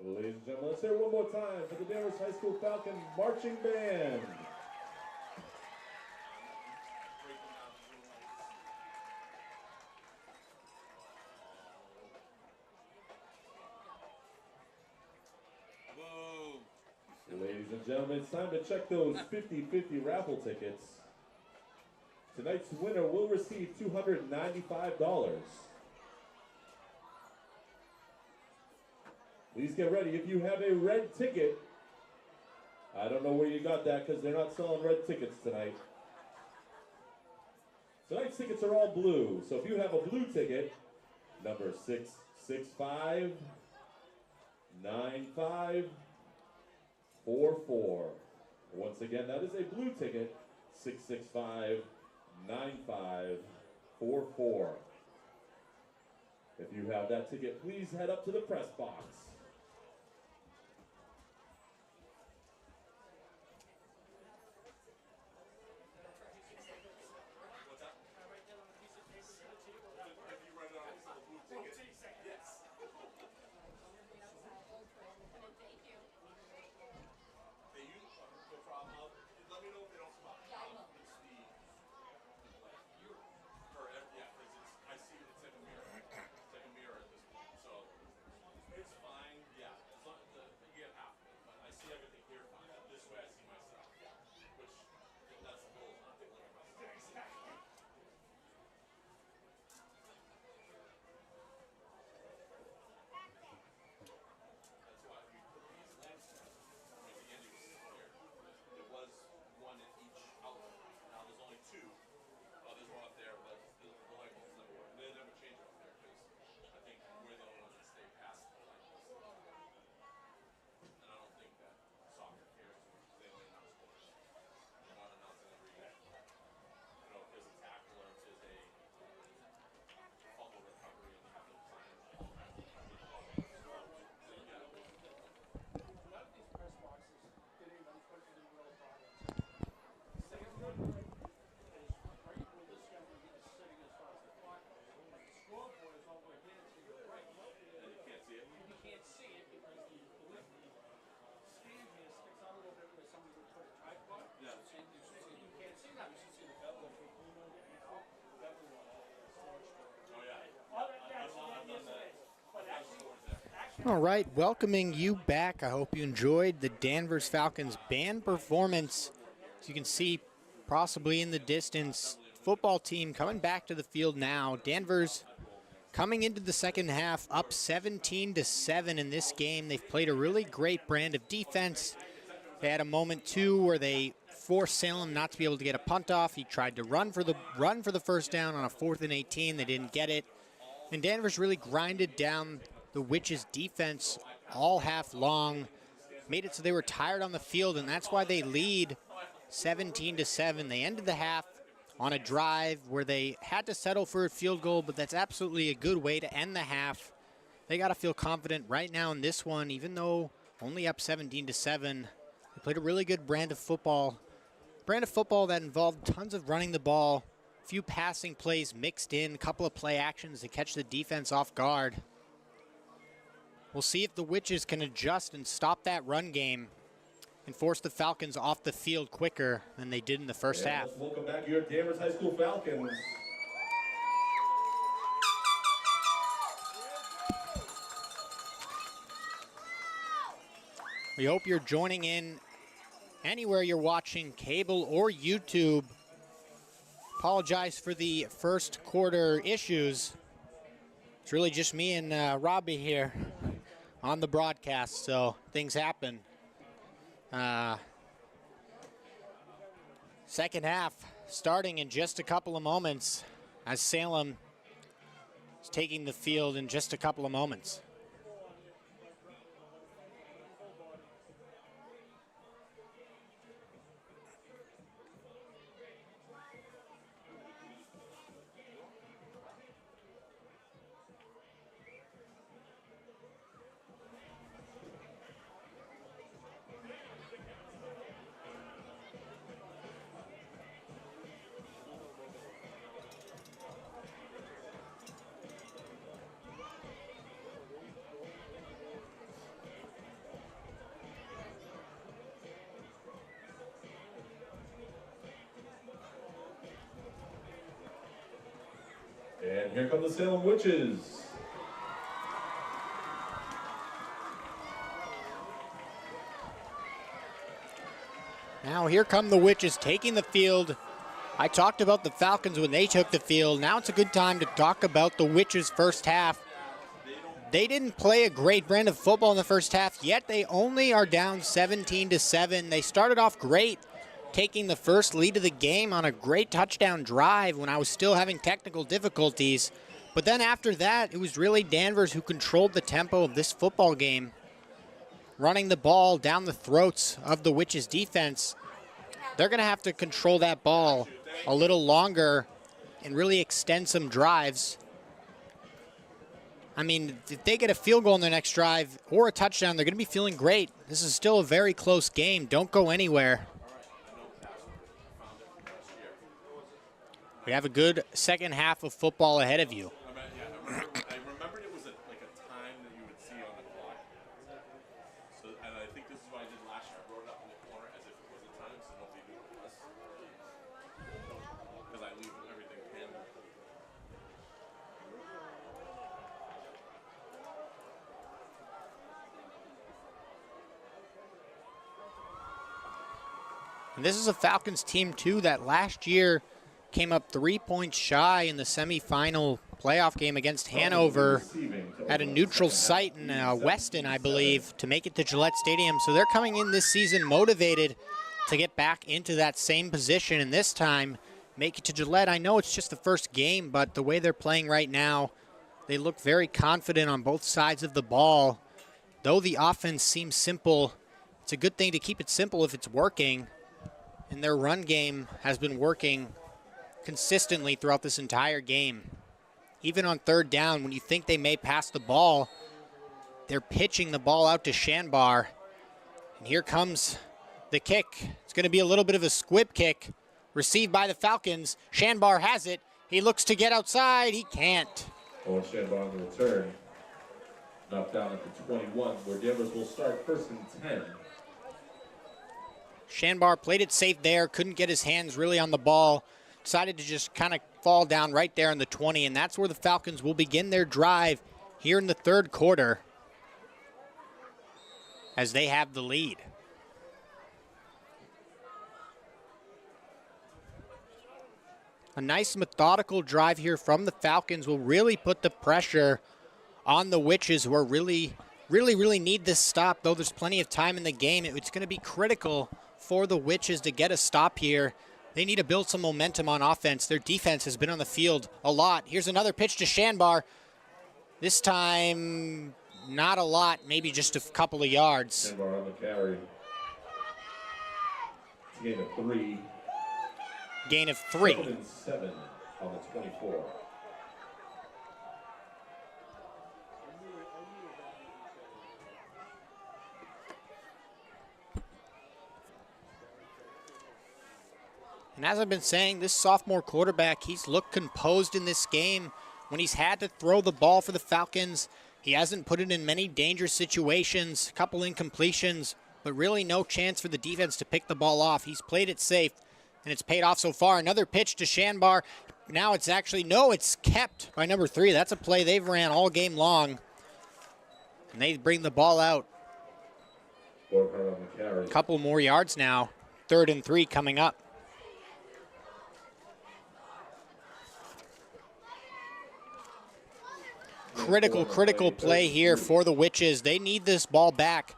Ladies and gentlemen, let's hear it one more time for the Danvers High School Falcon Marching Band. Ladies and gentlemen, it's time to check those 50-50 raffle tickets. Tonight's winner will receive $295. Please get ready. If you have a red ticket, I don't know where you got that because they're not selling red tickets tonight. Tonight's tickets are all blue. So if you have a blue ticket, number 665-9544. Once again, that is a blue ticket, 665-9544. If you have that ticket, please head up to the press box. All right, welcoming you back. I hope you enjoyed the Danvers Falcons band performance. As you can see, possibly in the distance, football team coming back to the field now. Danvers coming into the second half up 17-7 in this game. They've played a really great brand of defense. They had a moment too where they forced Salem not to be able to get a punt off. He tried to run for the first down on a 4th and 18. They didn't get it. And Danvers really grinded down the Witches' defense all half long, made it so they were tired on the field, and that's why they lead 17-7. They ended the half on a drive where they had to settle for a field goal, but that's absolutely a good way to end the half. They got to feel confident right now in this one, even though only up 17-7. They played a really good brand of football that involved tons of running the ball, a few passing plays mixed in, a couple of play actions to catch the defense off guard. We'll see if the Witches can adjust and stop that run game and force the Falcons off the field quicker than they did in the first half. Welcome back to your Danvers High School Falcons. We hope you're joining in anywhere you're watching, cable or YouTube. Apologize for the first quarter issues. It's really just me and Robbie here on the broadcast, so things happen. Second half starting in just a couple of moments as Salem is taking the field in just a couple of moments. And here come the Salem Witches. Now here come the Witches taking the field. I talked about the Falcons when they took the field. Now it's a good time to talk about the Witches' first half. They didn't play a great brand of football in the first half, yet they only are down 17-7. They started off great, taking the first lead of the game on a great touchdown drive when I was still having technical difficulties. But then after that, it was really Danvers who controlled the tempo of this football game, running the ball down the throats of the Witches' defense. They're going to have to control that ball a little longer and really extend some drives. I mean, if they get a field goal in their next drive or a touchdown, they're going to be feeling great. This is still a very close game. Don't go anywhere. We have a good second half of football ahead of you. I remembered it was like a time that you would see on the clock. So, and I think this is what I did last year. I wrote it up in the corner as if it was a time, so nobody knew it was. Because I leave everything pinned. And this is a Falcons team, too, that last year came up 3 points shy in the semifinal playoff game against Hanover at a neutral site in Weston, I believe, to make it to Gillette Stadium. So they're coming in this season motivated to get back into that same position, and this time make it to Gillette. I know it's just the first game, but the way they're playing right now, they look very confident on both sides of the ball. Though the offense seems simple, it's a good thing to keep it simple if it's working. And their run game has been working consistently throughout this entire game. Even on third down, when you think they may pass the ball, they're pitching the ball out to Shanbar. And here comes the kick. It's going to be a little bit of a squib kick received by the Falcons. Shanbar has it. He looks to get outside. He can't. Oh, Shanbar on the return. Knocked down at the 21, where Danvers will start first and 10. Shanbar played it safe there, couldn't get his hands really on the ball, decided to just kind of fall down right there in the 20, and that's where the Falcons will begin their drive here in the third quarter as they have the lead. A nice methodical drive here from the Falcons will really put the pressure on the Witches, who are really need this stop, though there's plenty of time in the game. It's going to be critical for the Witches to get a stop here. They need to build some momentum on offense. Their defense has been on the field a lot. Here's another pitch to Shanbar. This time, not a lot, maybe just a couple of yards. Shanbar on the carry. Gain of 3. Gain of 3. 7 on the 24. And as I've been saying, this sophomore quarterback, he's looked composed in this game. When he's had to throw the ball for the Falcons, he hasn't put it in many dangerous situations, a couple incompletions, but really no chance for the defense to pick the ball off. He's played it safe, and it's paid off so far. Another pitch to Shanbar. Now it's it's kept by number 3. That's a play they've ran all game long. And they bring the ball out. A couple more yards now. 3rd and 3 coming up. Critical play here for the Witches. They need this ball back.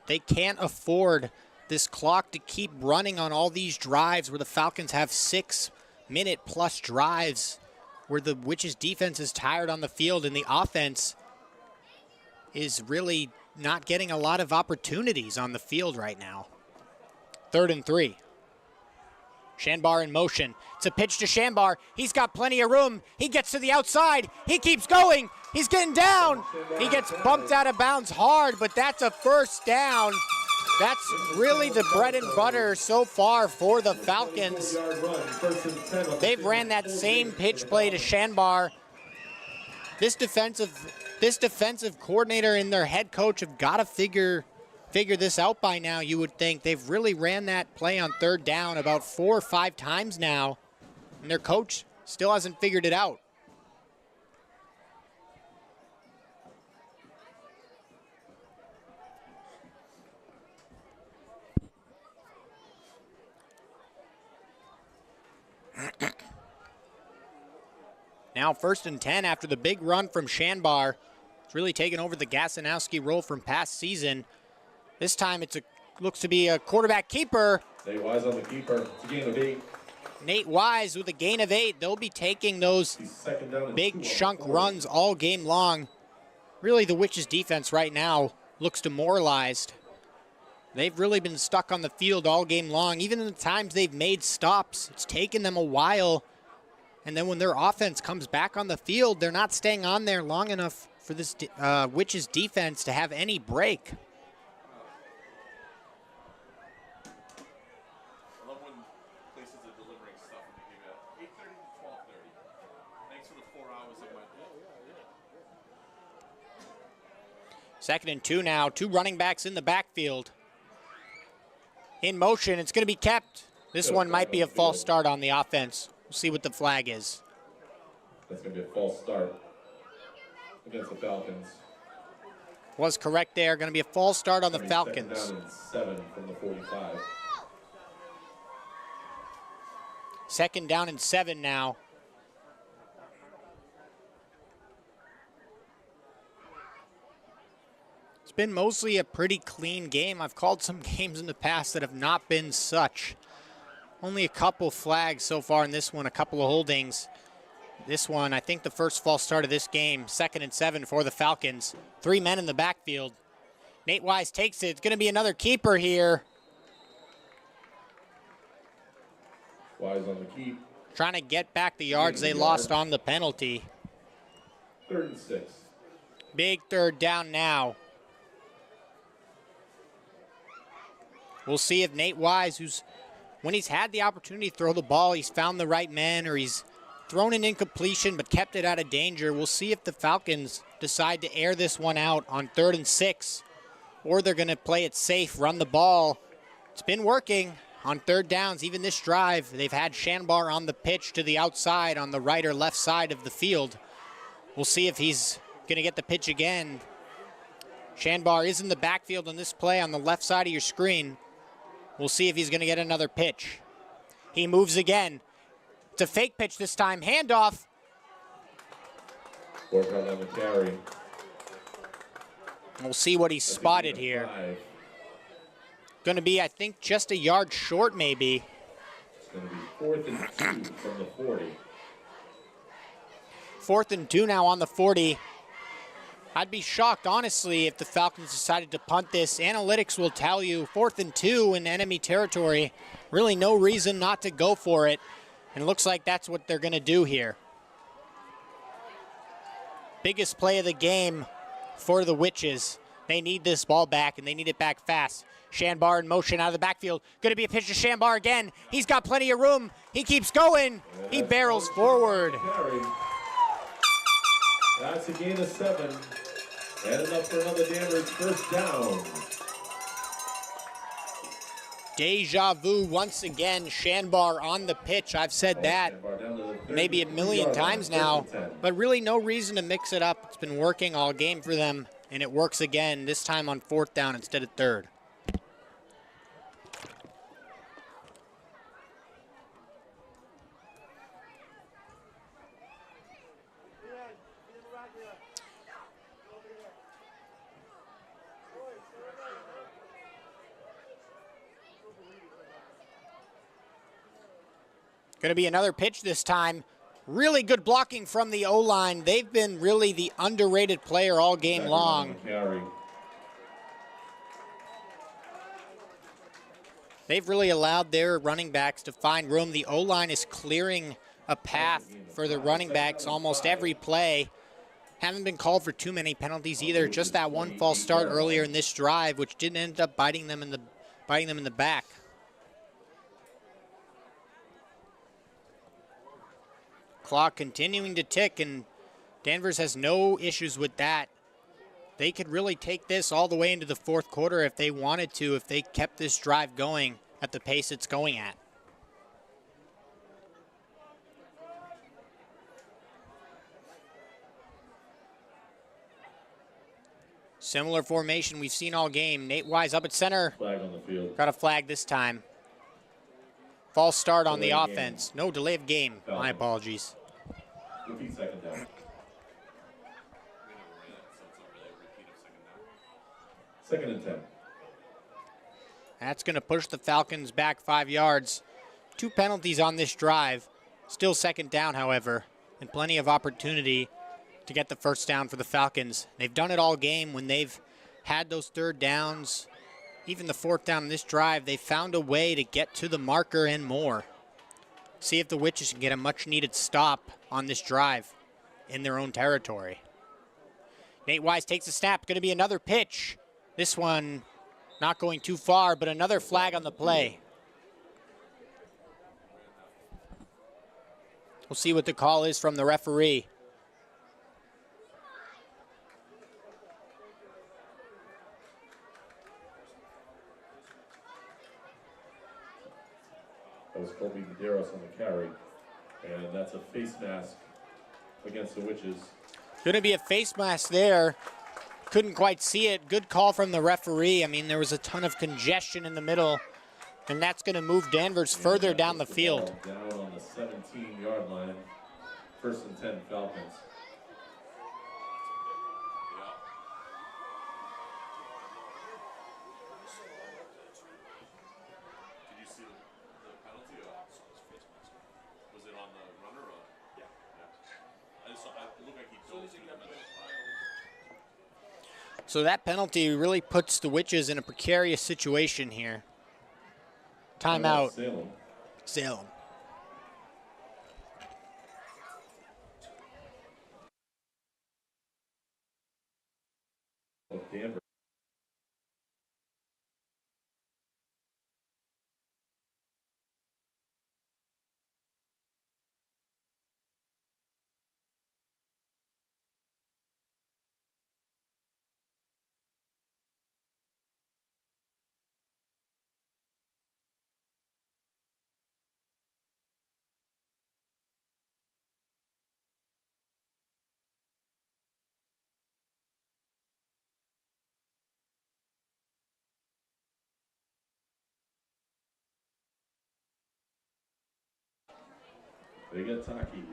They can't afford this clock to keep running on all these drives where the Falcons have 6-minute-plus drives where the Witches defense is tired on the field and the offense is really not getting a lot of opportunities on the field right now. 3rd and 3. Shanbar in motion. It's a pitch to Shanbar. He's got plenty of room. He gets to the outside. He keeps going. He's getting down. He gets bumped out of bounds hard, but that's a first down. That's really the bread and butter so far for the Falcons. They've ran that same pitch play to Shanbar. This defensive coordinator and their head coach have got to figure this out by now, you would think. They've really ran that play on 3rd down about 4 or 5 times now, and their coach still hasn't figured it out. Now 1st and 10 after the big run from Shanbar. It's really taken over the Gasanowski role from past season. This time looks to be a quarterback keeper. Nate Wise on the keeper. It's a gain of 8. Nate Wise with a gain of 8. They'll be taking those big chunk runs all game long. Really, the Witches defense right now looks demoralized. They've really been stuck on the field all game long. Even in the times they've made stops, it's taken them a while. And then when their offense comes back on the field, they're not staying on there long enough for this Witches defense to have any break. I love when places are delivering stuff and they give you 8:30 to 12:30. Thanks for the 4 hours of my day. 2nd and 2 now. 2 running backs in the backfield. In motion, it's going to be kept. This one might be a false start on the offense. We'll see what the flag is. That's going to be a false start against the Falcons. Was correct there. Going to be a false start on the Falcons. 2nd down and 7 from the 45. 2nd down and 7 now. It's been mostly a pretty clean game. I've called some games in the past that have not been such. Only a couple flags so far in this one, a couple of holdings. This one, I think the first false start of this game, 2nd and 7 for the Falcons. 3 men in the backfield. Nate Wise takes it. It's going to be another keeper here. Wise on the keep. Trying to get back the yards they lost on the penalty. 3rd and 6. Big 3rd down now. We'll see if Nate Wise, when he's had the opportunity to throw the ball, he's found the right man, or he's thrown an incompletion but kept it out of danger. We'll see if the Falcons decide to air this one out on 3rd and 6, or they're going to play it safe, run the ball. It's been working on 3rd downs. Even this drive, they've had Shanbar on the pitch to the outside on the right or left side of the field. We'll see if he's going to get the pitch again. Shanbar is in the backfield on this play on the left side of your screen. We'll see if he's going to get another pitch. He moves again. It's a fake pitch this time. Handoff. Work on the carry. We'll see what he's spotted here. Going to be, I think, just a yard short maybe. It's going to be 4th and 2 from the 40. 4th and 2 now on the 40. I'd be shocked, honestly, if the Falcons decided to punt this. Analytics will tell you 4th and 2 in enemy territory. Really no reason not to go for it. And it looks like that's what they're going to do here. Biggest play of the game for the Witches. They need this ball back, and they need it back fast. Shanbar in motion out of the backfield. Going to be a pitch to Shanbar again. He's got plenty of room. He keeps going. He barrels forward. That's a gain of 7. And enough for another Danvers 1st down. Deja vu once again. Shanbar on the pitch. I've said that maybe a million times now, but really no reason to mix it up. It's been working all game for them, and it works again, this time on 4th down instead of 3rd. Going to be another pitch this time. Really good blocking from the O-line. They've been really the underrated player all game long. They've really allowed their running backs to find room. The O-line is clearing a path for the running backs almost every play. Haven't been called for too many penalties either. Just that one false start earlier in this drive, which didn't end up biting them in the back. Clock continuing to tick, and Danvers has no issues with that. They could really take this all the way into the 4th quarter if they wanted to, if they kept this drive going at the pace it's going at. Similar formation we've seen all game. Nate Wise up at center. Flag on the field. Got a flag this time. False start on the offense. No delay of game. My apologies. Repeat second down. Second and 10. That's going to push the Falcons back 5 yards. 2 penalties on this drive. Still second down, however, and plenty of opportunity to get the first down for the Falcons. They've done it all game when they've had those third downs. Even the fourth down in this drive, they found a way to get to the marker and more. See if the Witches can get a much-needed stop on this drive in their own territory. Nate Wise takes a snap. Going to be another pitch. This one not going too far, but another flag on the play. We'll see what the call is from the referee. That was Colby Medeiros on the carry, and that's a face mask against the Witches. Going to be a face mask there. Couldn't quite see it. Good call from the referee. I mean, there was a ton of congestion in the middle, and that's going to move Danvers further down the field. Down on the 17-yard line. First and 10 Falcons. Did you see the penalty? Was it on the runner? Yeah. It looked like he dove through the middle. So that penalty really puts the Witches in a precarious situation here. Timeout. Salem. Danvers.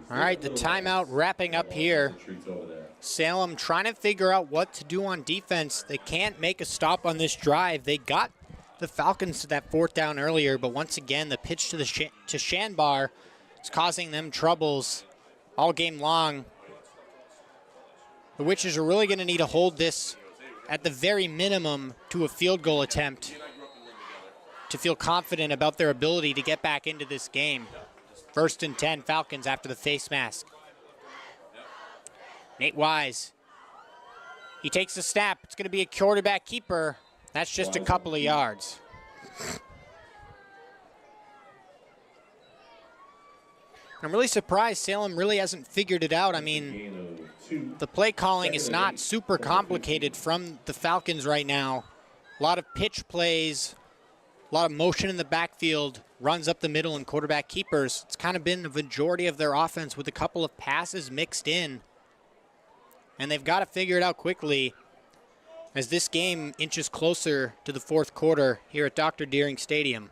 All right, the timeout wrapping up here. Salem trying to figure out what to do on defense. They can't make a stop on this drive. They got the Falcons to that fourth down earlier, but once again, the pitch to Shanbar is causing them troubles all game long. The Witches are really going to need to hold this at the very minimum to a field goal attempt to feel confident about their ability to get back into this game. First and 10 Falcons after the face mask. Nate Wise. He takes the snap. It's going to be a quarterback keeper. That's just a couple of yards. I'm really surprised Salem really hasn't figured it out. I mean, the play calling is not super complicated from the Falcons right now. A lot of pitch plays, a lot of motion in the backfield, runs up the middle, and quarterback keepers. It's kind of been the majority of their offense with a couple of passes mixed in. And they've got to figure it out quickly as this game inches closer to the fourth quarter here at Dr. Deering Stadium.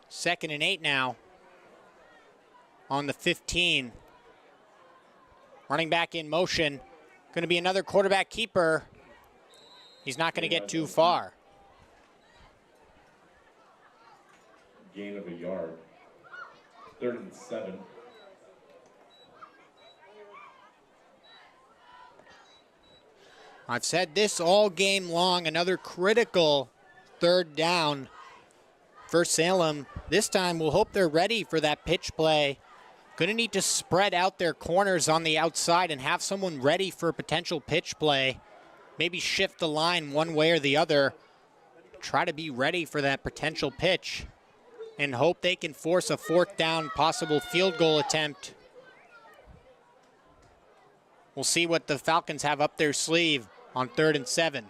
Second and 8 now on the 15. Running back in motion. Going to be another quarterback keeper. He's not going to get too far. Gain of a yard. 3rd and 7. I've said this all game long. Another critical third down for Salem. This time we'll hope they're ready for that pitch play. Going to need to spread out their corners on the outside and have someone ready for a potential pitch play. Maybe shift the line one way or the other. Try to be ready for that potential pitch and hope they can force a fourth down possible field goal attempt. We'll see what the Falcons have up their sleeve on 3rd and 7.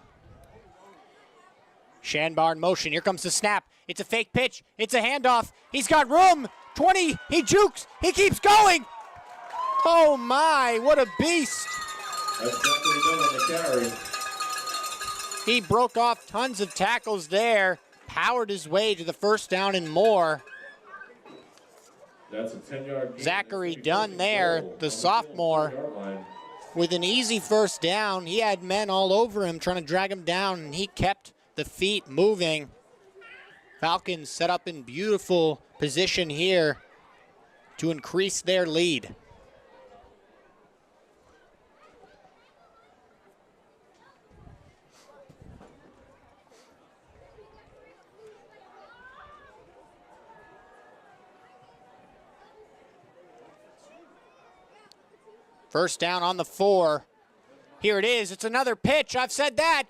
Shanbar in motion. Here comes the snap. It's a fake pitch. It's a handoff. He's got room. 20. He jukes. He keeps going. Oh, my. What a beast. That's definitely done on the carry. He broke off tons of tackles there. powered his way to the first down and more. That's a 10-yard gain. Zachary Dunn there, the sophomore, with an easy first down. He had men all over him trying to drag him down, and he kept the feet moving. Falcons set up in beautiful position here to increase their lead. First down on the 4. Here it is. It's another pitch. I've said that.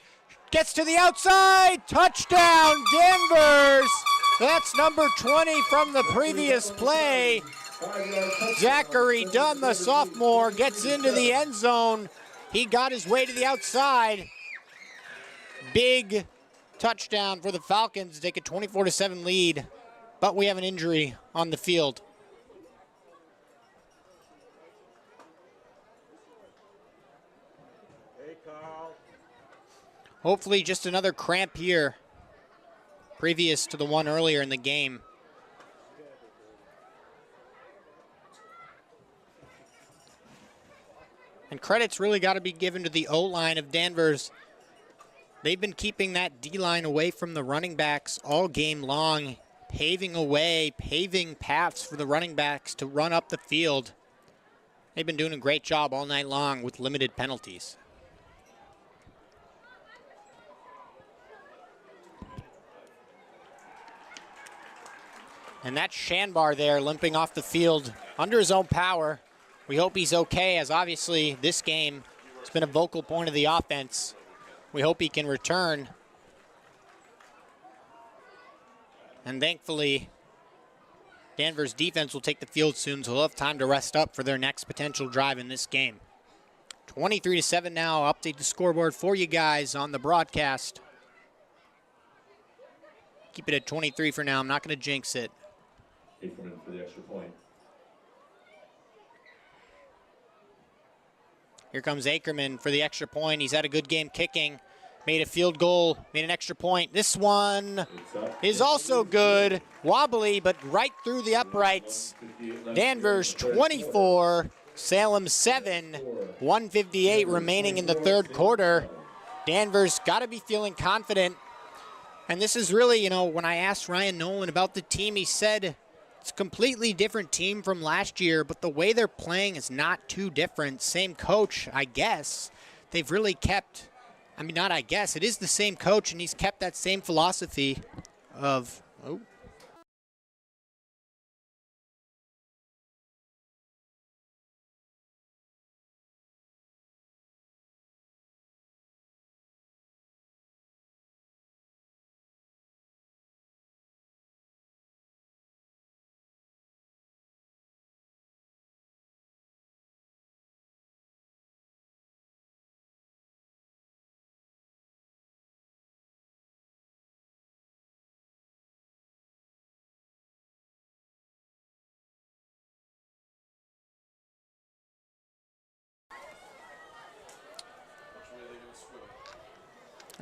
Gets to the outside. Touchdown, Danvers. That's number 20 from the previous play. Zachary Dunn, the sophomore, gets into the end zone. He got his way to the outside. Big touchdown for the Falcons to take a 24-7 lead. But we have an injury on the field. Hopefully just another cramp here, previous to the one earlier in the game. And credit's really got to be given to the O-line of Danvers. They've been keeping that D-line away from the running backs all game long, paving paths for the running backs to run up the field. They've been doing a great job all night long with limited penalties. And that's Shanbar there limping off the field under his own power. We hope he's okay, as obviously this game has been a vocal point of the offense. We hope he can return. And thankfully, Danvers' defense will take the field soon, so they'll have time to rest up for their next potential drive in this game. 23-7 now. Update the scoreboard for you guys on the broadcast. Keep it at 23 for now. I'm not going to jinx it. Ackerman for the extra point. Here comes Ackerman for the extra point. He's had a good game kicking. Made a field goal, made an extra point. This one is also good. Wobbly, but right through the uprights. Danvers 24, Salem 7, 1:58 remaining in the third quarter. Danvers got to be feeling confident. And this is really, when I asked Ryan Nolan about the team, he said it's a completely different team from last year, but the way they're playing is not too different. Same coach, I guess. They've really kept, not I guess, it is the same coach, and he's kept that same philosophy of,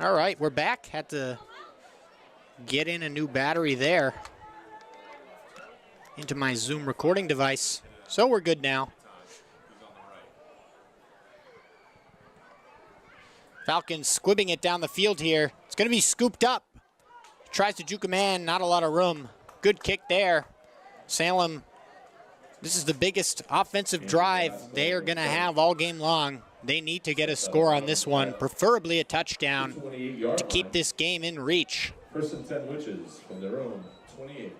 All right, we're back. Had to get in a new battery there into my Zoom recording device. So we're good now. Falcons squibbing it down the field here. It's going to be scooped up. Tries to juke a man, not a lot of room. Good kick there. Salem, this is the biggest offensive drive they are going to have all game long. They need to get a score on this one, preferably a touchdown, to keep this game in reach. First and 10 Witches from their own 28.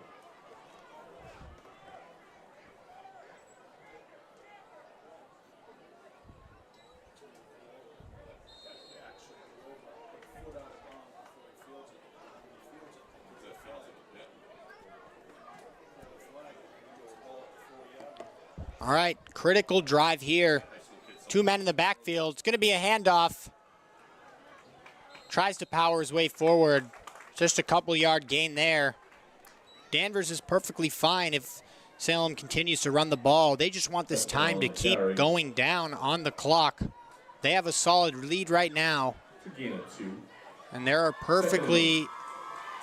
All right, critical drive here. 2 men in the backfield. It's going to be a handoff. Tries to power his way forward. Just a couple-yard gain there. Danvers is perfectly fine if Salem continues to run the ball. They just want this time to keep going down on the clock. They have a solid lead right now. And they're perfectly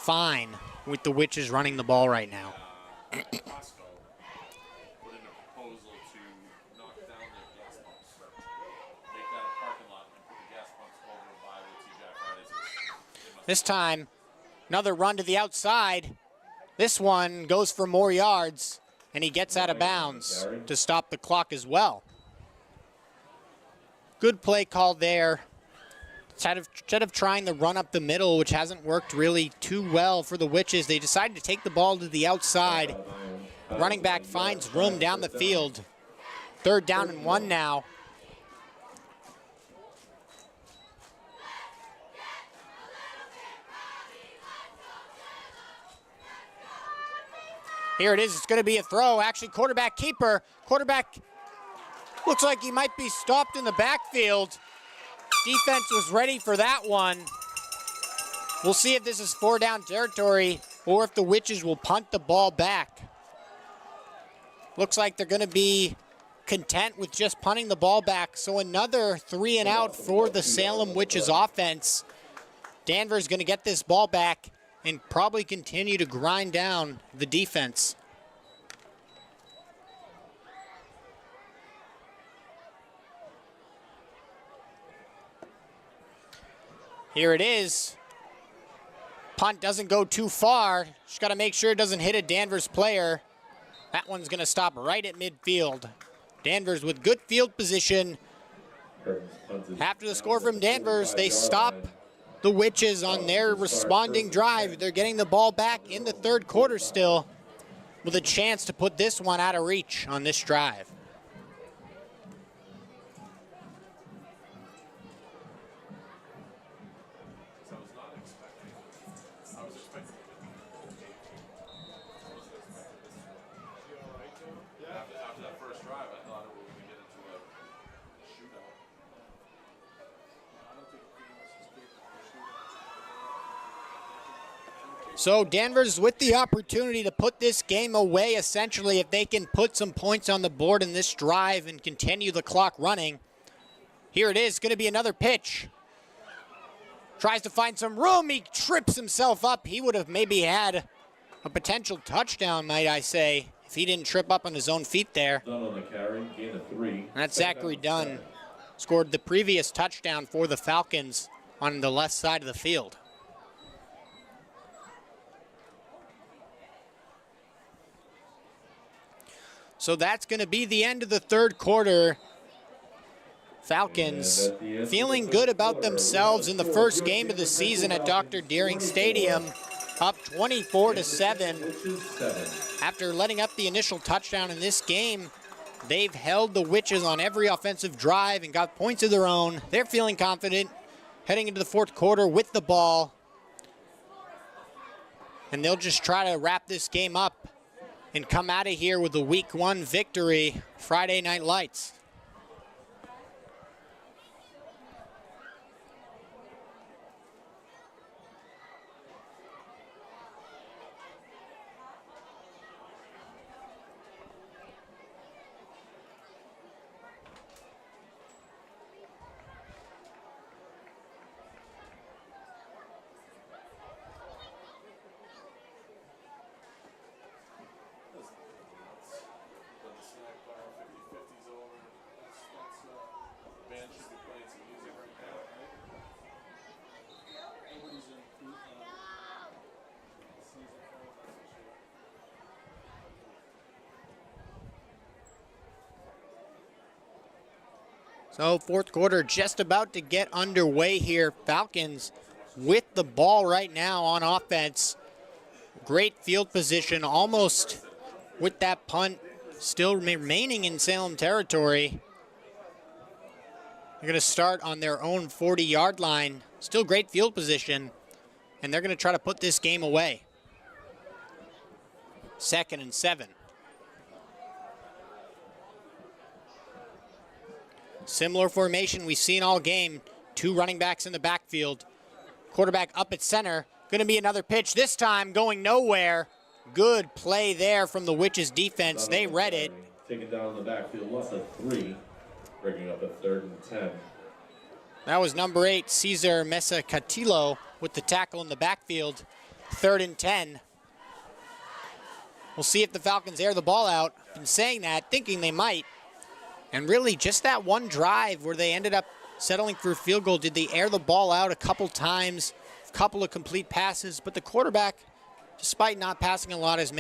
fine with the Witches running the ball right now. Costco put in a proposal to knock down their gas pumps, make that a parking lot, and put the gas pumps over by where TGI Fridays is. This time, another run to the outside. This one goes for more yards, and he gets out of bounds to stop the clock as well. Good play call there. Instead of trying to run up the middle, which hasn't worked really too well for the Witches, they decided to take the ball to the outside. Running back finds room down the field. 3rd down and 1 now. Here it is. It's going to be a throw. Actually, quarterback keeper. Quarterback looks like he might be stopped in the backfield. Defense was ready for that one. We'll see if this is 4-down territory or if the Witches will punt the ball back. Looks like they're going to be content with just punting the ball back. So another 3 and out for the Salem Witches offense. Danvers going to get this ball back and probably continue to grind down the defense. Here it is. Punt doesn't go too far. Just got to make sure it doesn't hit a Danvers player. That one's going to stop right at midfield. Danvers with good field position. After the score from Danvers, they stop the Witches on their responding drive. They're getting the ball back in the 3rd quarter still with a chance to put this one out of reach on this drive. So Danvers with the opportunity to put this game away, essentially, if they can put some points on the board in this drive and continue the clock running. Here it is, going to be another pitch. Tries to find some room, he trips himself up. He would have maybe had a potential touchdown, might I say, if he didn't trip up on his own feet there. Dunn on the carry, gain of 3. And that's Zachary Dunn. Scored the previous touchdown for the Falcons on the left side of the field. So that's going to be the end of the 3rd quarter. Falcons feeling good about themselves in the first game of the season at Dr. Deering Stadium, up 24-7. After letting up the initial touchdown in this game, they've held the Witches on every offensive drive and got points of their own. They're feeling confident heading into the 4th quarter with the ball. And they'll just try to wrap this game up and come out of here with a Week 1 victory, Friday Night Lights. So 4th quarter just about to get underway here. Falcons with the ball right now on offense. Great field position, almost with that punt still remaining in Salem territory. They're going to start on their own 40-yard line. Still great field position, and they're going to try to put this game away. 2nd and 7. Similar formation we've seen all game. 2 running backs in the backfield. Quarterback up at center. Going to be another pitch, this time going nowhere. Good play there from the Witches defense. They read it. Taken down in the backfield, loss of 3, bringing up a 3rd and 10. That was number 8, Cesar Mesa Catillo, with the tackle in the backfield. 3rd and 10. We'll see if the Falcons air the ball out. Been saying that, thinking they might. And really, just that one drive where they ended up settling for a field goal, did they air the ball out a couple times, a couple of complete passes. But the quarterback, despite not passing a lot, has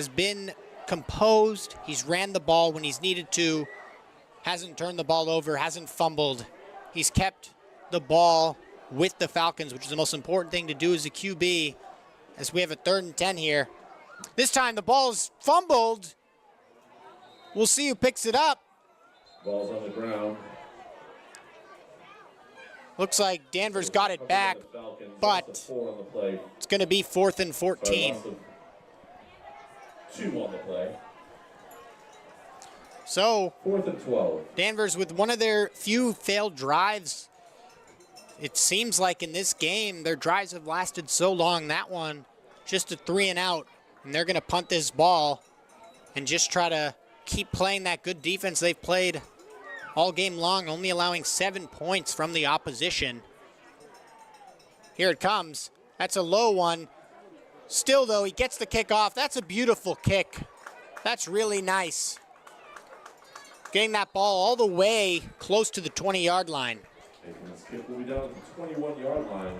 been composed. He's ran the ball when he's needed to, hasn't turned the ball over, hasn't fumbled. He's kept the ball with the Falcons, which is the most important thing to do as a QB, as we have a 3rd and 10 here. This time the ball's fumbled. We'll see who picks it up. Ball's on the ground. Looks like Danvers got it back, but it's going to be 4th and 14. 2 on the play. So 4th and 12. Danvers with one of their few failed drives. It seems like in this game, their drives have lasted so long. That one, just a 3 and out, and they're going to punt this ball and just try to keep playing that good defense they've played all game long, only allowing 7 points from the opposition. Here it comes. That's a low one. Still, though, he gets the kick off. That's a beautiful kick. That's really nice. Getting that ball all the way close to the 20-yard line. This kick will be down at the 21-yard line.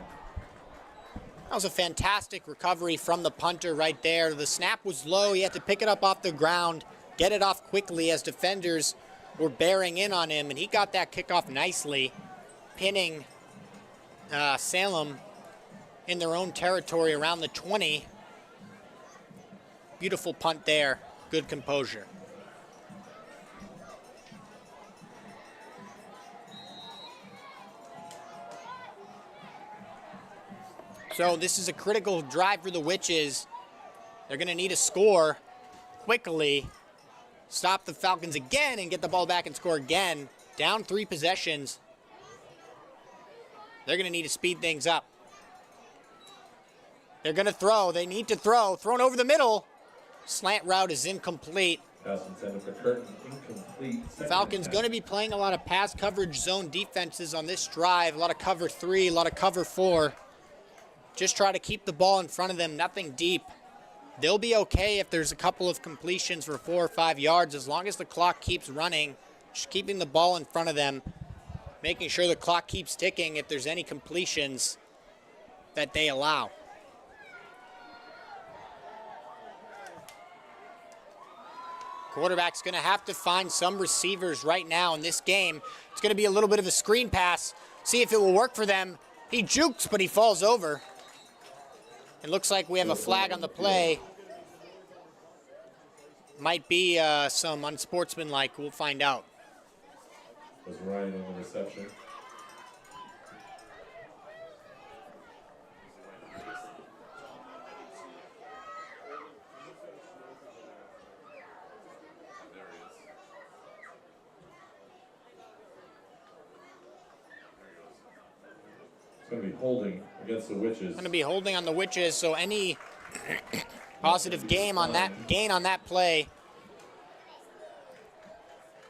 That was a fantastic recovery from the punter right there. The snap was low. He had to pick it up off the ground, get it off quickly as defenders were bearing in on him, and he got that kickoff nicely, pinning Salem in their own territory around the 20. Beautiful punt there. Good composure. So this is a critical drive for the Witches. They're going to need a score quickly. Stop the Falcons again and get the ball back and score again. Down 3 possessions. They're going to need to speed things up. They're going to throw. They need to throw. Thrown over the middle. Slant route is incomplete. Pass intended for Curtin, incomplete. Falcons going to be playing a lot of pass coverage zone defenses on this drive. A lot of cover 3, a lot of cover 4. Just try to keep the ball in front of them, nothing deep. They'll be okay if there's a couple of completions for 4 or 5 yards, as long as the clock keeps running, just keeping the ball in front of them, making sure the clock keeps ticking if there's any completions that they allow. Quarterback's going to have to find some receivers right now in this game. It's going to be a little bit of a screen pass, see if it will work for them. He jukes, but he falls over. It looks like we have a flag on the play. Might be some unsportsmanlike. We'll find out. Was Ryan on the reception? Going to be holding against the Witches. Going to be holding on the Witches, so any positive gain on that play.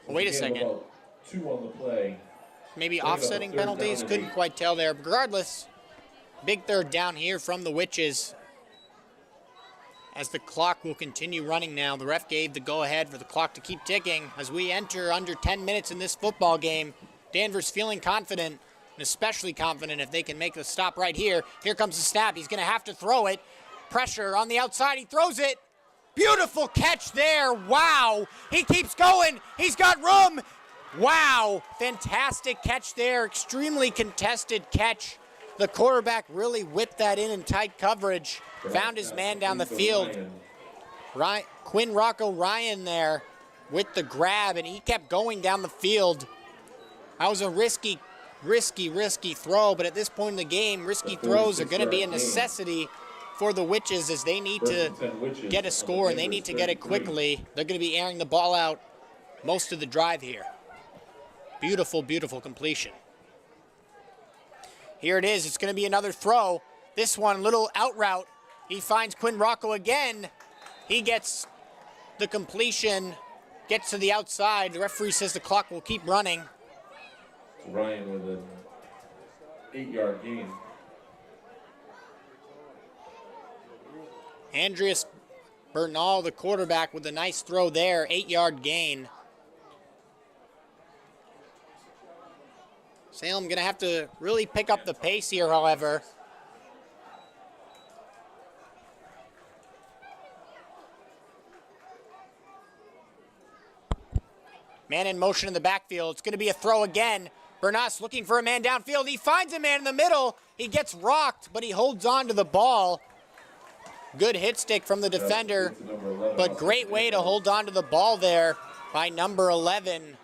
Oh, wait a second. 2 on the play. Maybe offsetting penalties. Couldn't quite tell there. Regardless, big 3rd down here from the Witches. As the clock will continue running now. The ref gave the go-ahead for the clock to keep ticking as we enter under 10 minutes in this football game. Danvers feeling confident. And especially confident if they can make the stop right here. Here comes the snap. He's going to have to throw it. Pressure on the outside. He throws it. Beautiful catch there. Wow. He keeps going. He's got room. Wow. Fantastic catch there. Extremely contested catch. The quarterback really whipped that in tight coverage. Found his man down the field. Quinn Rocco Ryan there with the grab, and he kept going down the field. That was a risky throw, but at this point in the game, risky throws are going to be a necessity for the Witches as they need to get a score, and they need to get it quickly. They're going to be airing the ball out most of the drive here. Beautiful, beautiful completion. Here it is. It's going to be another throw. This one, little out route. He finds Quinn Rocco again. He gets the completion, gets to the outside. The referee says the clock will keep running. Ryan with an 8-yard gain. Andreas Bernal, the quarterback, with a nice throw there, 8-yard gain. Salem going to have to really pick up the pace here, however. Man in motion in the backfield. It's going to be a throw again. Bernas looking for a man downfield. He finds a man in the middle. He gets rocked, but he holds on to the ball. Good hit stick from the defender, but great way to hold on to the ball there by number 11,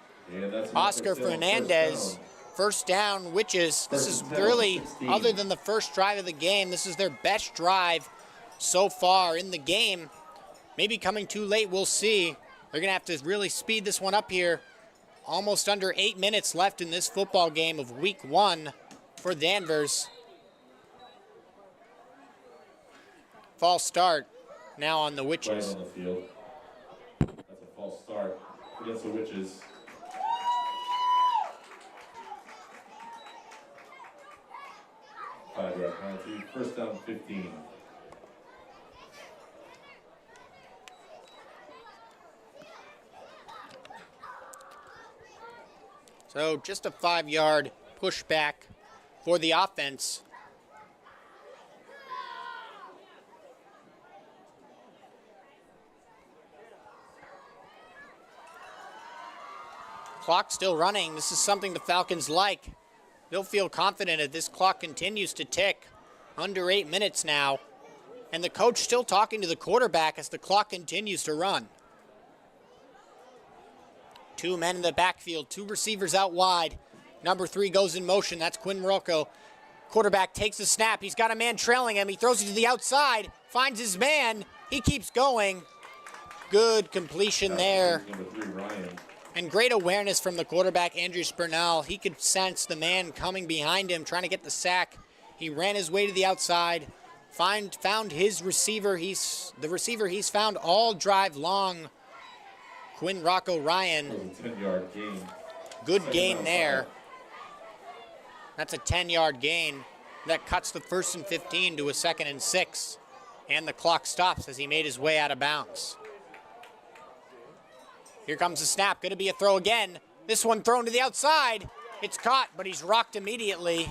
Oscar Fernandez. First down, Witches. This is really, other than the first drive of the game, this is their best drive so far in the game. Maybe coming too late, we'll see. They're going to have to really speed this one up here. Almost under 8 minutes left in this football game of week 1 for Danvers. False start now on the Witches. Right on the field. That's a false start against the Witches. Five-yard penalty. First down, 15. So just a 5-yard pushback for the offense. Clock still running. This is something the Falcons like. They'll feel confident if this clock continues to tick. Under 8 minutes now. And the coach still talking to the quarterback as the clock continues to run. 2 men in the backfield, 2 receivers out wide. Number 3 goes in motion. That's Quinn Rocco. Quarterback takes the snap. He's got a man trailing him. He throws it to the outside, finds his man. He keeps going. Good completion there. Number 3, Ryan. And great awareness from the quarterback, Andrew Spurnell. He could sense the man coming behind him, trying to get the sack. He ran his way to the outside, found his receiver. The receiver he's found all drive long, Quinn Rocco Ryan. 10-yard gain. Good gain there. That's a 10-yard gain. That cuts the 1st and 15 to a 2nd and 6. And the clock stops as he made his way out of bounds. Here comes the snap. Going to be a throw again. This one thrown to the outside. It's caught, but he's rocked immediately.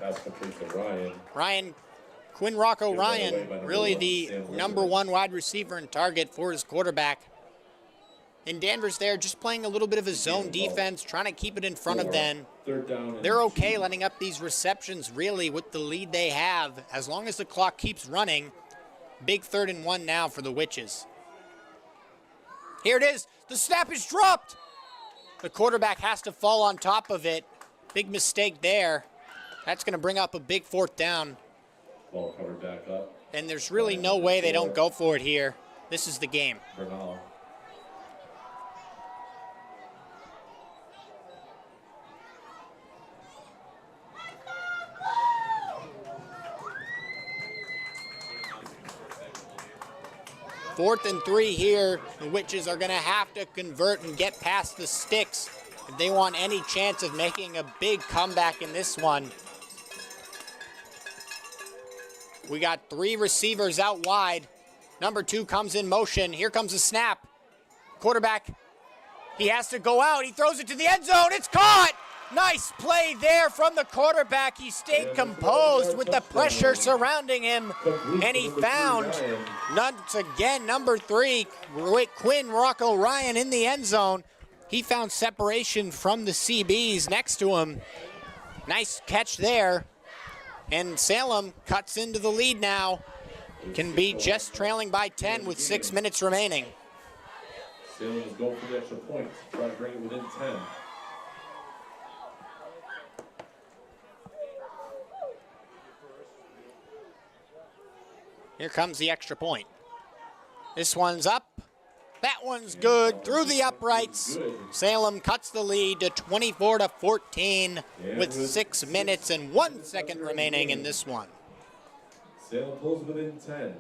That's complete to Ryan. Quinn Rocco Ryan, really the number 1 wide receiver and target for his quarterback. And Danvers there just playing a little bit of a zone defense, trying to keep it in front of them. They're okay letting up these receptions, really, with the lead they have, as long as the clock keeps running. Big 3rd and 1 now for the Witches. Here it is. The snap is dropped. The quarterback has to fall on top of it. Big mistake there. That's going to bring up a big 4th down. Ball covered back up. And there's really no way they don't go for it here. This is the game. Bernal. Fourth and 3 here. The Witches are going to have to convert and get past the sticks if they want any chance of making a big comeback in this one. We got 3 receivers out wide. Number 2 comes in motion. Here comes the snap. Quarterback, he has to go out. He throws it to the end zone. It's caught. Nice play there from the quarterback. He stayed composed with the pressure surrounding him. And he found, once again, number 3, Quinn Rocco Ryan in the end zone. He found separation from the CBs next to him. Nice catch there. And Salem cuts into the lead now. Can be just trailing by 10 with 6 minutes remaining. Salem is going for the extra point. Try to bring it within 10. Here comes the extra point. This one's up. That one's good. Through the uprights. Salem cuts the lead to 24-14 with 6 minutes and 1 second remaining in this one. Salem pulls within 10.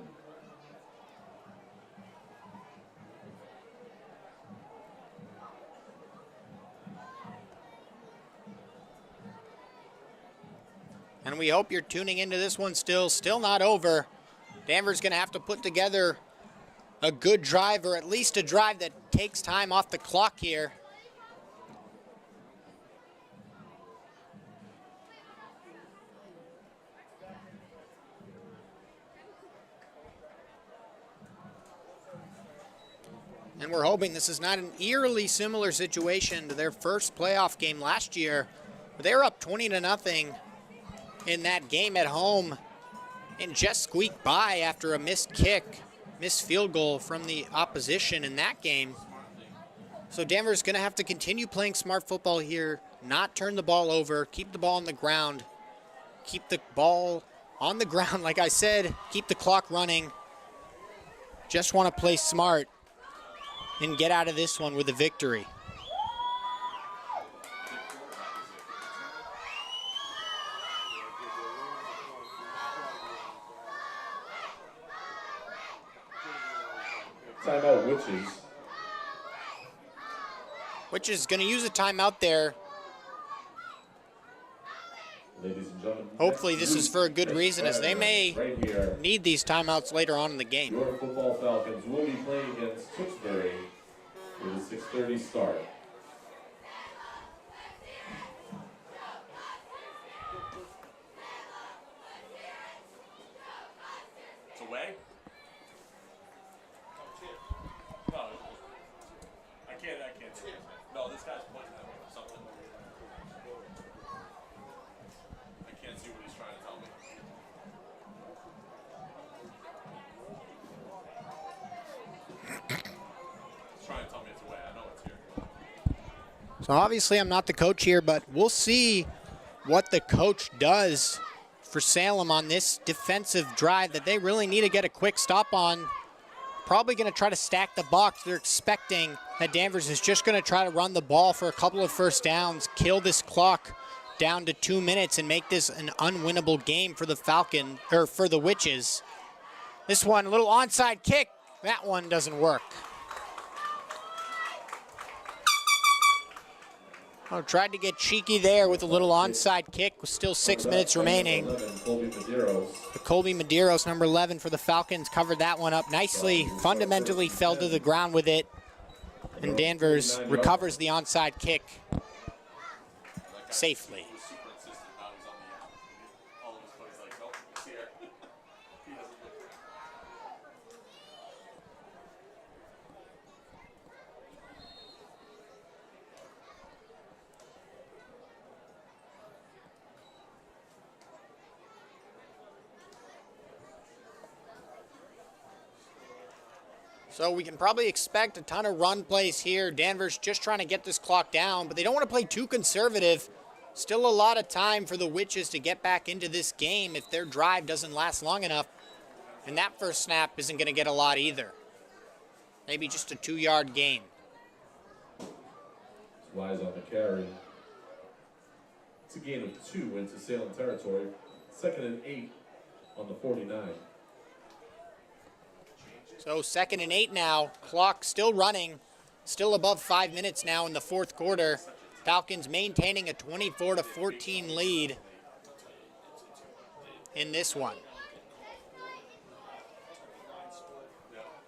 And we hope you're tuning into this one still not over. Danvers going to have to put together a good drive, or at least a drive that takes time off the clock here. And we're hoping this is not an eerily similar situation to their first playoff game last year. They were up 20-0 in that game at home and just squeaked by after a missed kick, missed field goal from the opposition in that game. So Danvers going to have to continue playing smart football here, not turn the ball over, keep the ball on the ground, keep the ball on the ground, like I said, keep the clock running. Just want to play smart and get out of this one with a victory. Timeout, Witches. Which is going to use a timeout there. Ladies and gentlemen, hopefully this is for a good reason, as they may need these timeouts later on in the game. Your football Falcons will be playing against Tewksbury with a 6:30 start. It's away? No, I can't see it. No, this guy's pointing at me or something. I can't see what he's trying to tell me. He's trying to tell me it's away. I know it's here. So obviously I'm not the coach here, but we'll see what the coach does for Salem on this defensive drive that they really need to get a quick stop on. Probably going to try to stack the box. They're expecting that Danvers is just going to try to run the ball for a couple of first downs, kill this clock down to 2 minutes, and make this an unwinnable game for the Falcon, or for the Witches. This one, a little onside kick. That one doesn't work. Oh, tried to get cheeky there with a little onside kick with still 6 minutes remaining. The Colby Medeiros, number 11 for the Falcons, covered that one up nicely, fundamentally fell to the ground with it, and Danvers recovers the onside kick safely. So we can probably expect a ton of run plays here. Danvers just trying to get this clock down, but they don't want to play too conservative. Still a lot of time for the Witches to get back into this game if their drive doesn't last long enough. And that first snap isn't going to get a lot either. Maybe just a 2-yard gain. Wise on the carry. It's a gain of 2 into Salem territory. 2nd and 8 on the 49. So 2nd and 8 now, clock still running, still above 5 minutes now in the fourth quarter. Falcons maintaining a 24-14 lead in this one.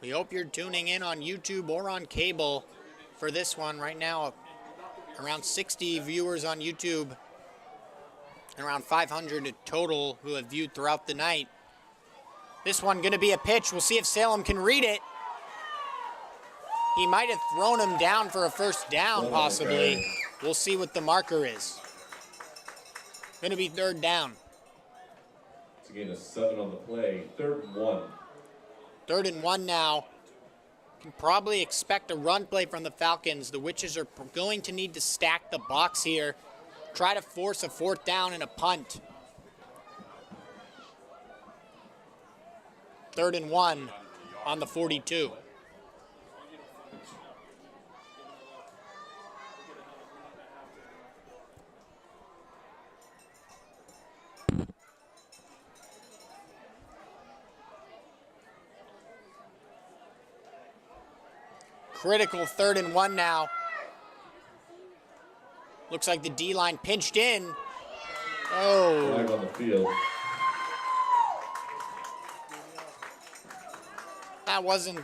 We hope you're tuning in on YouTube or on cable for this one. Right now, around 60 viewers on YouTube and around 500 total who have viewed throughout the night. This one going to be a pitch. We'll see if Salem can read it. He might have thrown him down for a first down, possibly. We'll see what the marker is. Going to be 3rd down. It's a gain of 7 on the play. 3rd and 1. 3rd and 1 now. Can probably expect a run play from the Falcons. The Witches are going to need to stack the box here. Try to force a 4th down and a punt. 3rd and 1 on the 42. Critical 3rd and 1 now. Looks like the D-line pinched in. Flag on the field. That wasn't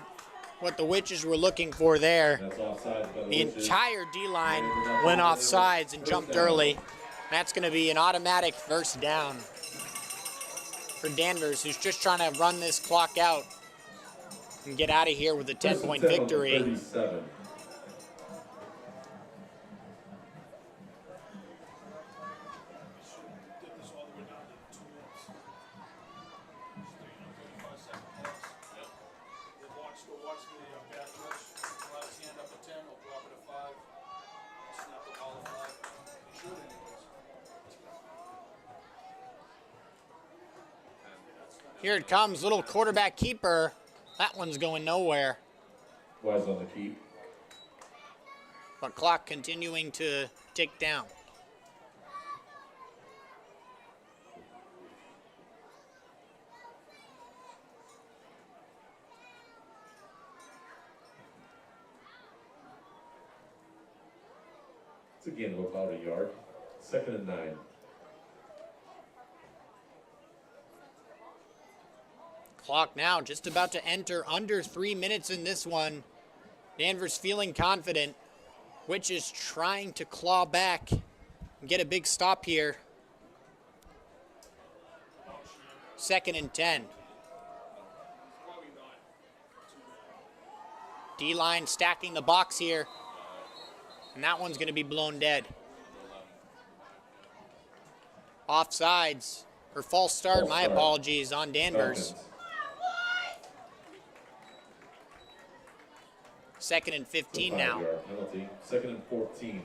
what the Witches were looking for there. That's offside by The Witches. entire D-line went off sides and jumped early. That's going to be an automatic first down for Danvers, who's just trying to run this clock out and get out of here with a 10-point victory. 37. Here it comes, little quarterback keeper. That one's going nowhere. Was on the keep. But clock continuing to tick down. It's a gain of about a yard. 2nd and 9. Clock now just about to enter under 3 minutes in this one. Danvers feeling confident, which is trying to claw back and get a big stop here. 2nd and 10. D-line stacking the box here, and that one's going to be blown dead. Offsides, or false start, my apologies, on Danvers. 2nd and 15 now. Penalty. 2nd and 14.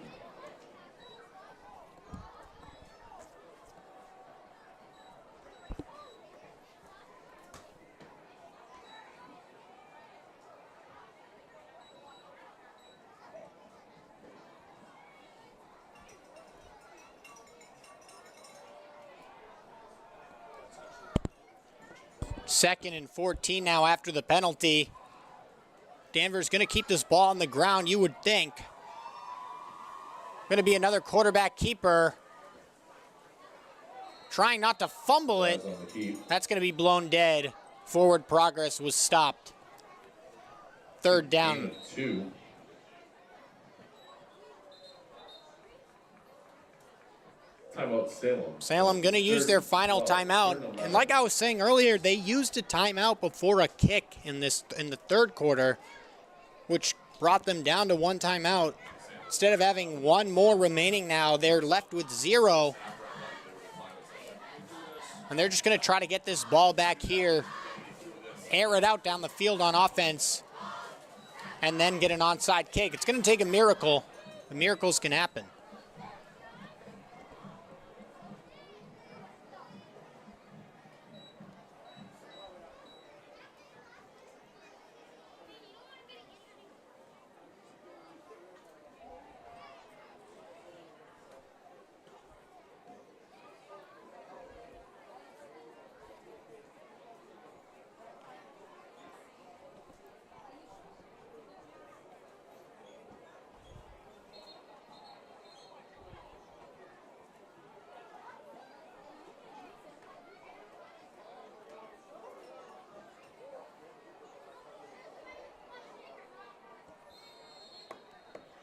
Second and 14 now after the penalty. Danvers going to keep this ball on the ground, you would think. Going to be another quarterback keeper. Trying not to fumble it. That's going to be blown dead. Forward progress was stopped. 3rd down. 2. Timeout Salem. Salem going to use their final timeout. And like I was saying earlier, they used a timeout before a kick in the 3rd quarter, which brought them down to 1 timeout. Instead of having 1 more remaining now, they're left with 0. And they're just going to try to get this ball back here, air it out down the field on offense, and then get an onside kick. It's going to take a miracle. The miracles can happen.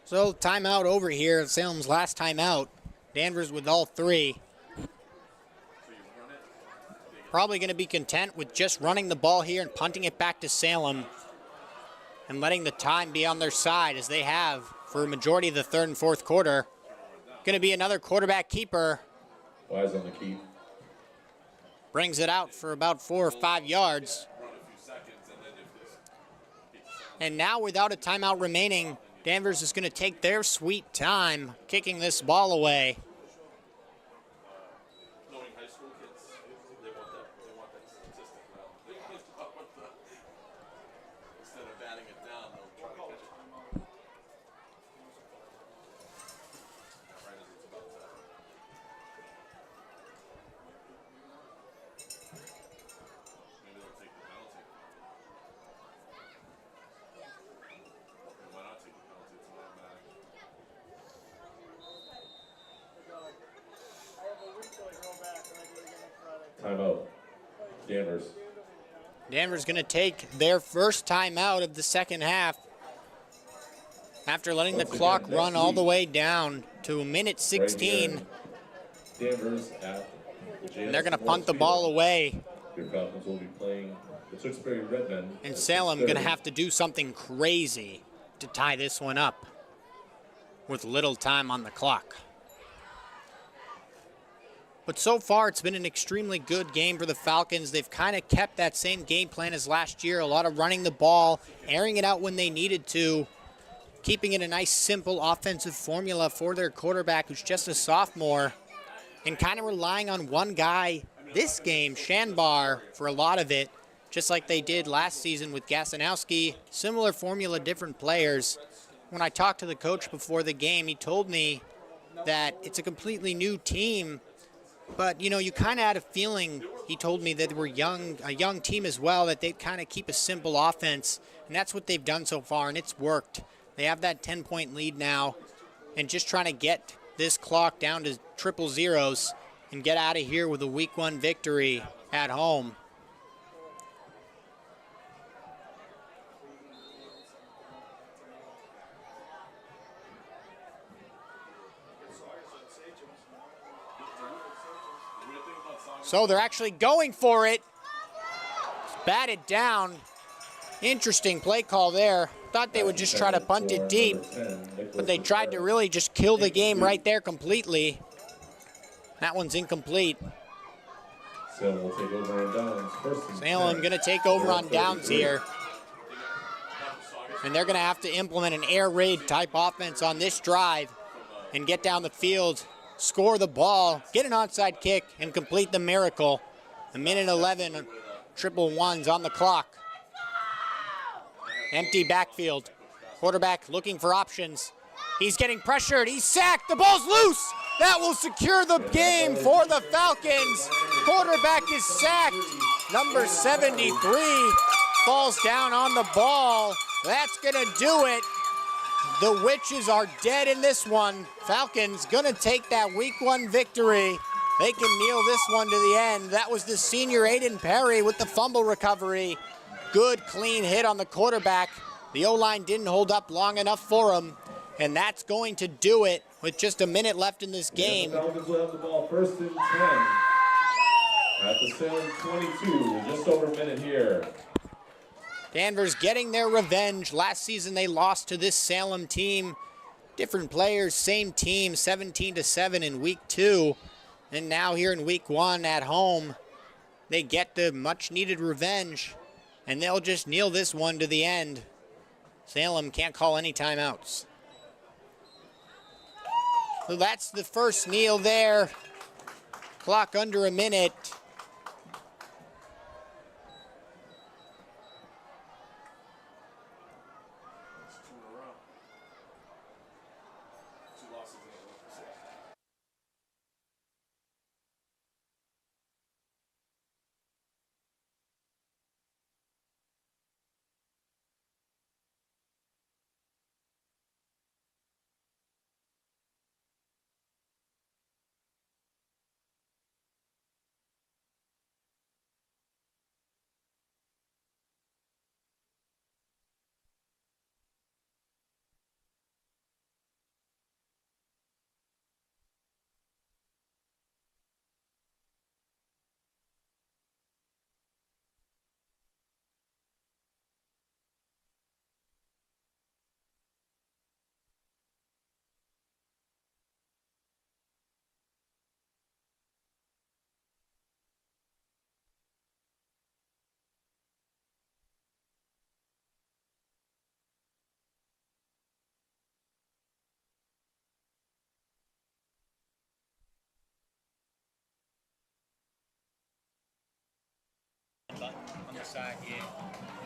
So timeout over here, Salem's last timeout. Danvers with all 3. Probably going to be content with just running the ball here and punting it back to Salem and letting the time be on their side as they have for a majority of the 3rd and 4th quarter. Going to be another quarterback keeper. Wise on the keep. Brings it out for about 4 or 5 yards. And now without a timeout remaining, Danvers is going to take their sweet time kicking this ball away. Knowing high school kids, they want that statistic now. They want the, instead of batting it down, they'll try to catch it. Now, right as it's about to. Maybe they'll take the penalty. Why not take the penalty? It's an automatic. Timeout. Danvers. Danvers going to take their first timeout of the second half after letting the clock run all the way down to a minute 16. Danvers at the And they're going to punt the ball away. Your Falcons will be playing the Tewksbury Redmen. And Salem going to have to do something crazy to tie this one up with little time on the clock. But so far, it's been an extremely good game for the Falcons. They've kind of kept that same game plan as last year. A lot of running the ball, airing it out when they needed to, keeping it a nice, simple offensive formula for their quarterback, who's just a sophomore, and kind of relying on one guy this game, Shanbar, for a lot of it, just like they did last season with Gasanowski. Similar formula, different players. When I talked to the coach before the game, he told me that it's a completely new team. But, you know, you kind of had a feeling, he told me, that they were a young team as well, that they'd kind of keep a simple offense. And that's what they've done so far, and it's worked. They have that 10-point lead now, and just trying to get this clock down to triple zeros and get out of here with a Week 1 victory at home. So they're actually going for it. Batted down. Interesting play call there. Thought they would just try to punt it deep, but they tried to really just kill the game right there completely. That one's incomplete. Salem will take over on downs. Salem going to take over on downs here. And they're going to have to implement an air raid type offense on this drive and get down the field, score the ball, get an onside kick, and complete the miracle. A minute 11, triple ones on the clock. Empty backfield. Quarterback looking for options. He's getting pressured. He's sacked. The ball's loose. That will secure the game for the Falcons. Quarterback is sacked. Number 73 falls down on the ball. That's going to do it. The Witches are dead in this one. Falcons going to take that Week 1 victory. They can kneel this one to the end. That was the senior Aiden Perry with the fumble recovery. Good, clean hit on the quarterback. The O-line didn't hold up long enough for him. And that's going to do it with just a minute left in this game. The Falcons will have the ball first and 10 at the Salem 22. Just over a minute here. Danvers getting their revenge. Last season they lost to this Salem team. Different players, same team, 17-7 in Week 2. And now here in Week 1 at home, they get the much-needed revenge. And they'll just kneel this one to the end. Salem can't call any timeouts. So that's the first kneel there. Clock under a minute. On the side, yeah.